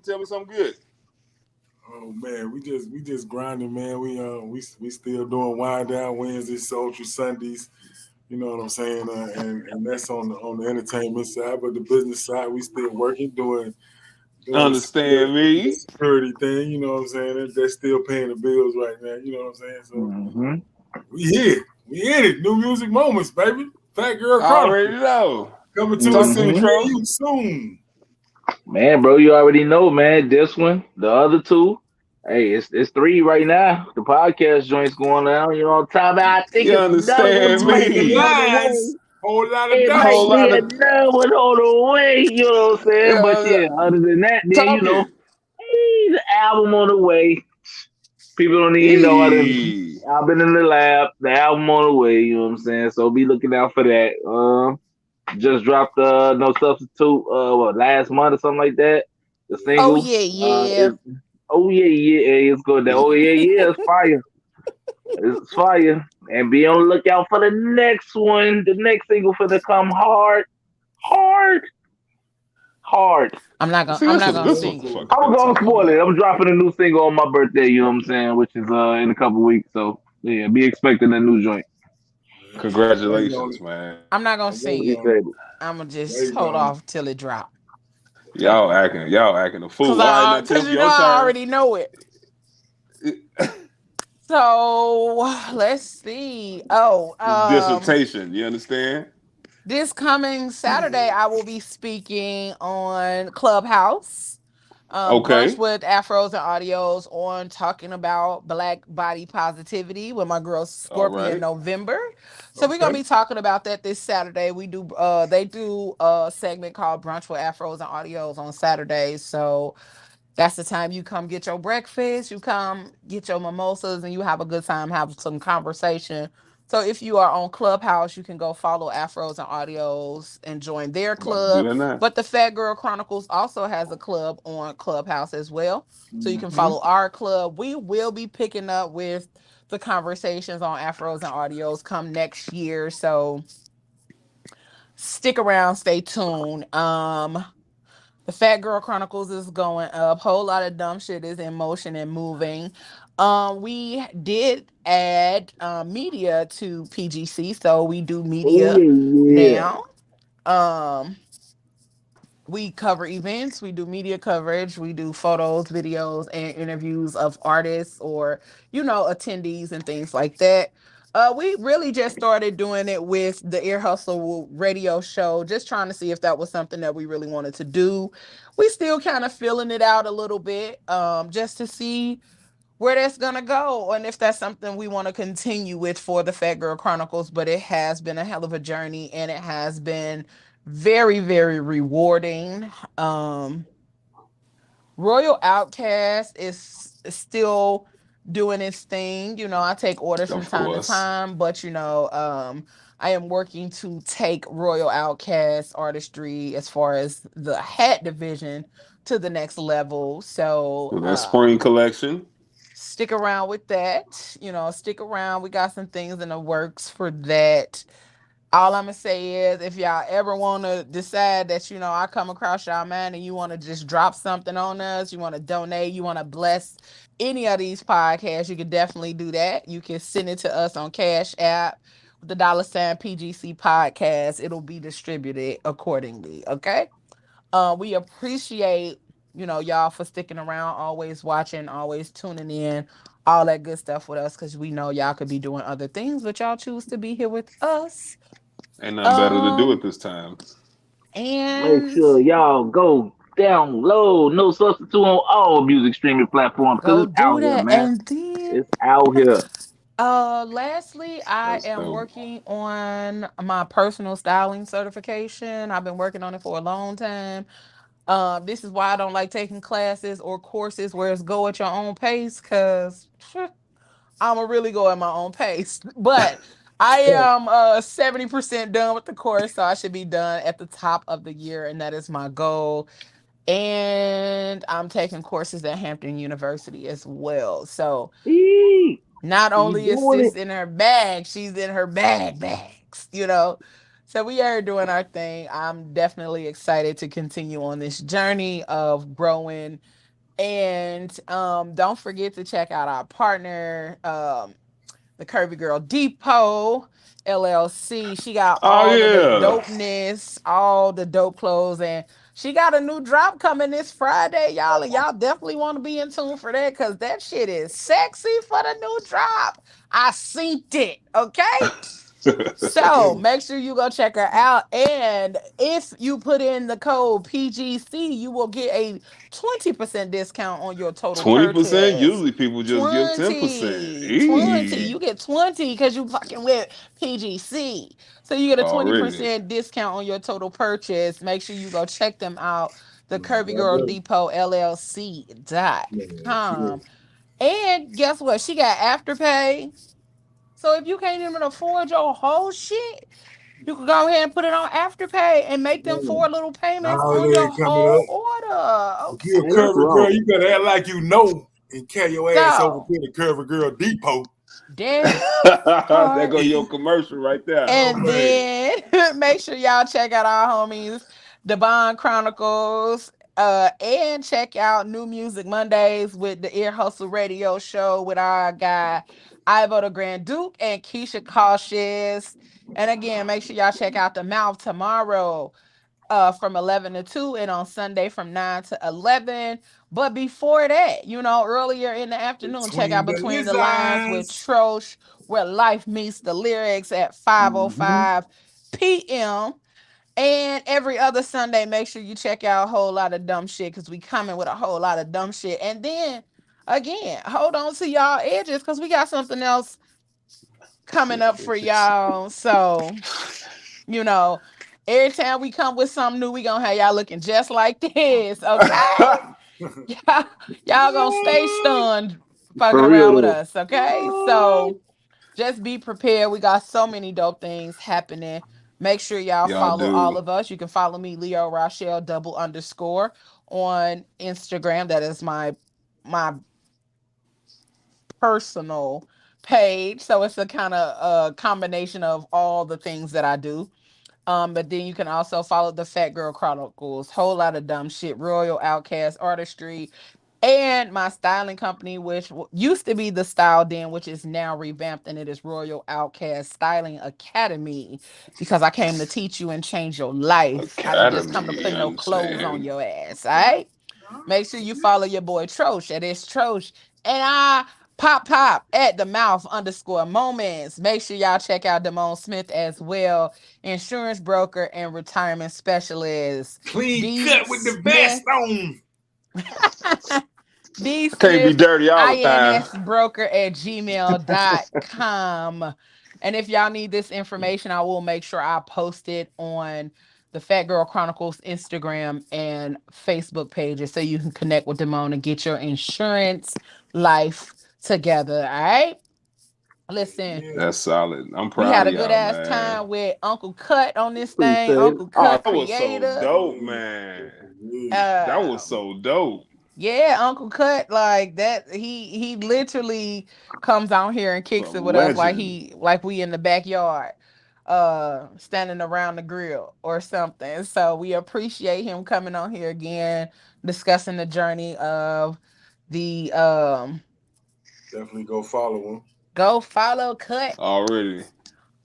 Tell me something good. Oh man, we just grinding, man. We still doing wind down Wednesdays, sultry Sundays. You know what I'm saying? And that's on the entertainment side, but the business side, we still working, doing Understand the me? security thing. You know what I'm saying? They're still paying the bills right now. You know what I'm saying? So Mm-hmm. we here, we in it. New music moments, baby. Fat Girl I already Chronicles know. coming to a Talk to city me, Mm-hmm. near Tro. you soon. Man, bro, you already know, man. This one, the other two. Hey, it's three right now. The podcast joints going on. You know, what I'm talking about. I think You it's another one understand might be Between the me? on the lines, way. whole lot of It Whole might dice. be lot of another one on the way. You know what I'm saying? But yeah, other than that, then talking. hey, the album on the way. People don't even know Hey. I've been in the lab. The album on the way. You know what I'm saying? So be looking out for that. Just dropped No Substitute last month or something like that. The Oh single. yeah, yeah. Oh yeah, yeah, hey, it's good. Oh yeah, yeah, it's fire. It's fire. And be on the lookout for the next one. The next single for to come hard, hard, hard. See, I'm this not was gonna this was sing the it. fuck I've I'm been gonna talking spoil it. about. I'm dropping a new single on my birthday. You know what I'm saying? Which is in a couple weeks. So yeah, be expecting a new joint. Waiting on Congratulations, it. man. I'm not gonna I'm sing waiting it. on it. Appreciate it. I'm gonna just Waiting hold on it. off till it drop. Y'all acting a fool. All right, now Cause Tiff, your I turn. already know it. So let's see. Oh, Dissertation. You understand? this coming Saturday, I will be speaking on Clubhouse. Brunch Okay. with Afros and Audios on talking about Black body positivity with my girl All Scorpion right. November. So we're gonna Okay. be talking about that this Saturday. They do a segment called Brunch with Afros and Audios on Saturdays. So that's the time you come get your breakfast, you come get your mimosas, and you have a good time, have some conversation. So if you are on Clubhouse, you can go follow Afros and Audios and join their I'm about to do club. that now. But the Fat Girl Chronicles also has a club on Clubhouse as well. So you can Mm-hmm. follow our club. We will be picking up with the conversations on Afros and Audios come next year. So stick around, stay tuned. The Fat Girl Chronicles is going up. Whole lot of dumb shit is in motion and moving. We did add media to PGC, so we do Oh media yeah, yeah. now. Um, we cover events, we do media coverage, we do photos, videos, and interviews of artists or attendees and things like that. We really just started doing it with the Ear Hustle radio show, just trying to see if that was something that we really wanted to do. We still kind of filling it out a little bit, just to see where that's gonna go and if that's something we want to continue with for the Fat Girl Chronicles. But it has been a hell of a journey and it has been very, very rewarding. um Royal Outcast is still doing its thing. I take orders from Of time to course. time, but I am working to take Royal Outcast artistry as far as the hat division to the next level. So So that spring collection. stick around with that. Stick around. We got some things in the works for that. All I'm gonna say is, if y'all ever want to decide that I come across y'all man and you want to just drop something on us, you want to donate, you want to bless any of these podcasts, you can definitely do that. You can send it to us on Cash App with the $ PGC podcast. It'll be distributed accordingly. Okay. We appreciate y'all for sticking around, always watching, always tuning in, all that good stuff with us, because we know y'all could be doing other things, but y'all choose to be here with us. Ain't nothing better to do um, at this time. Make And sure y'all go download No Substitute on all music streaming platforms because go it's do out here, that. man. And then It's out here. lastly, I That's am dope. working on my personal styling certification. I've been working on it for a long time. This is why I don't like taking classes or courses where it's go at your own pace, because I'm gonna really go at my own pace. But I am 70% done with the course, so I should be done at the top of the year, and that is my goal. And I'm taking courses at Hampton University as well. So Eee, not you only is doing sis it? in her bag, she's in her bags. So we are doing our thing. I'm definitely excited to continue on this journey of growing. And don't forget to check out our partner, the Curvy Girl Depot LLC. She got Oh all of the yeah. dopeness, all the dope clothes, and she got a new drop coming this Friday, y'all. And y'all definitely want to be in tune for that, because that shit is sexy for the new drop. I synced it, okay? So make sure you go check her out. And if you put in the code PGC, you will get a 20% discount on your total 20%. purchase. Usually people just give 10%. 20. Eee. You get 20 because you fucking with PGC. So you get a Already. 20% discount on your total purchase. Make sure you go check them out. The Curvy God Girl bless. Depot LLC dot Man, com. shit. And guess what? She got Afterpay. So if you can't even afford your whole shit, you can go ahead and put it on Afterpay and make them Man, 4 little payments on holiday your coming whole up. order. If you a Man, that's Okay. curvy girl, wrong. you better act like you know and carry your ass over to So the Curvy Girl Depot. that There part. go your commercial right there. Oh And man. then make sure y'all check out our homies, the Bond Chronicles, and check out New Music Mondays with the Ear Hustle Radio Show with our guy Ivo the Grand Duke and Keisha Cautious. And again, make sure y'all check out the Mouth tomorrow from 11 to 2, and on Sunday from 9 to 11. But before that, earlier in the afternoon, check out Between the Between the Lines with lines. Trosh, where life meets the lyrics at Mm-hmm. 5:05 p.m. And every other Sunday, make sure you check out a whole lot of dumb shit, because we coming with a whole lot of dumb shit. And then again, hold on to y'all edges, because we got something else coming up for y'all. So you know, every time we come with something new, we gonna have y'all looking just like this, okay? y'all, y'all gonna stay stunned fucking For real around with though. us, okay? So just be prepared. We got so many dope things happening. Make sure y'all Y'all follow all do. of us. You can follow me, Leo Rochelle double underscore on Instagram. That is my personal page. So it's a kind of combination of all the things that I do. But then you can also follow the Fat Girl Chronicles, whole lot of dumb shit, Royal Outcast Artistry, and my styling company, which used to be the Style Den, which is now revamped, and it is Royal Outcast Styling Academy, because I came to teach you and change your life. I didn't just come to Academy, put I no clothes on understand. your ass, all right? Make sure you follow your boy Trosh at it's Trosh. And I pop at the mouth underscore moments. Make sure y'all check out Damone Smith as well, insurance broker and retirement specialist. Clean D cut with the Smith. vest on. D I can't be Smith dirty all the time. insbroker at gmail.com. And if y'all need this information, I will make sure I post it on the Fat Girl Chronicles Instagram and Facebook pages, so you can connect with Damone and get your insurance life together. All right. Listen, Yeah. That's solid. I'm we proud had of a good y'all, ass man. time with Uncle Cut on this thing. Appreciate it. Uncle Oh, Cut that was so Creator. dope, man. Yeah. That was Um, so dope. Yeah, Uncle Cut, like that. He literally comes out here and kicks Some it with us like legend. we in the backyard, standing around the grill or something. So we appreciate him coming on here again, discussing the journey of the Definitely go follow him. go follow Cut. Already.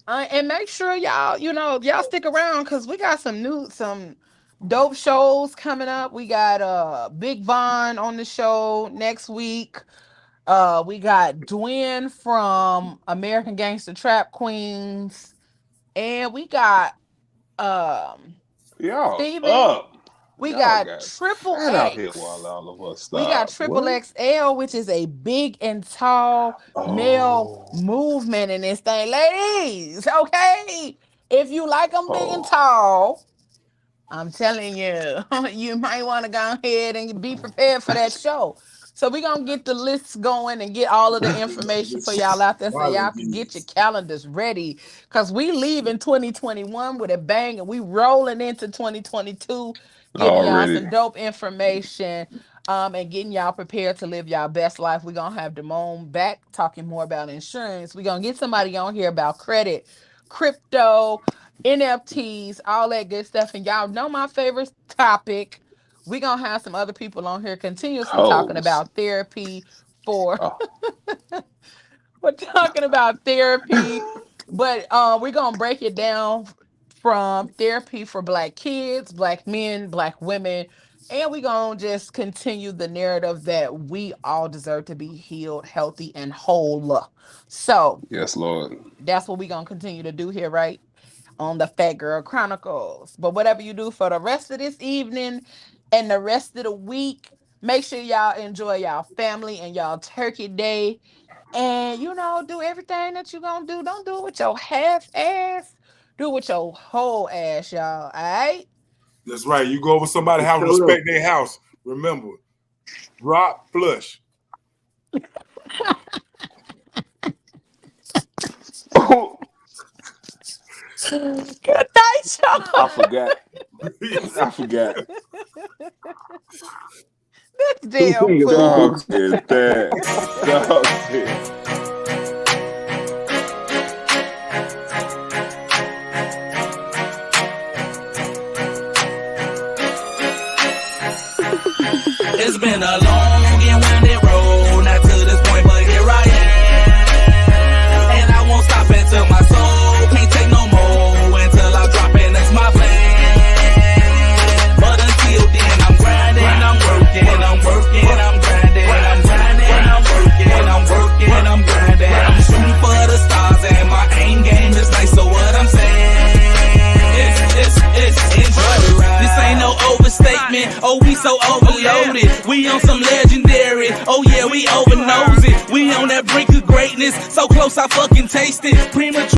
And make sure y'all, y'all stick around, because we got some dope shows coming up. We got Big Von on the show next week. We got Dwayne from American Gangster Trap Queens, and we got um Y'all Steven, up. we Y'all got got triple fat out here while X. all of us We got stop. triple What? XL, which is a big and tall male Oh, movement in this thing. Ladies, okay? If you like them big and oh, tall, I'm telling you, you might want to go ahead and be prepared for that show. So we're going to get the lists going and get all of the information for y'all out there so y'all can get your calendars ready. Because we leave in 2021 with a bang and we rolling into 2022, giving y'all already. some dope information and getting y'all prepared to live y'all best life. We're going to have Damone back talking more about insurance. We're going to get somebody on here about credit, crypto, NFTs, all that good stuff. And y'all know my favorite topic. We're going to have some other people on here continuously talking Hoes. about therapy for Oh, we're talking about therapy, but we're going to break it down from therapy for Black kids, Black men, Black women, and we're going to just continue the narrative that we all deserve to be healed, healthy, and whole. So yes, Lord. that's what we're going to continue to do here, right? On the Fat Girl Chronicles. But whatever you do for the rest of this evening and the rest of the week, make sure y'all enjoy y'all family and y'all turkey day. And do everything that you're gonna do. Don't do it with your half ass. Do it with your whole ass, y'all. All right? That's right. You go over somebody's house, respect their house. Remember, drop, flush. Good night, y'all. I forgot. I forgot. This damn Dog fool. said that. Dog said. It's been a long and winding road, not to this point, but here I am. And I won't stop until my soul can't take no more, until I drop in, that's my plan. But until then, I'm grinding, I'm working, I'm working, I'm grinding, I'm grinding, I'm working, I'm working, I'm grinding. I'm shooting for the stars and my aim game is nice, so what I'm saying, it's enjoy the ride. This ain't no overstatement, oh we so overloaded. We on some legendary, oh yeah, we over nose it. We on that brink of greatness, so close I fucking taste it. Premature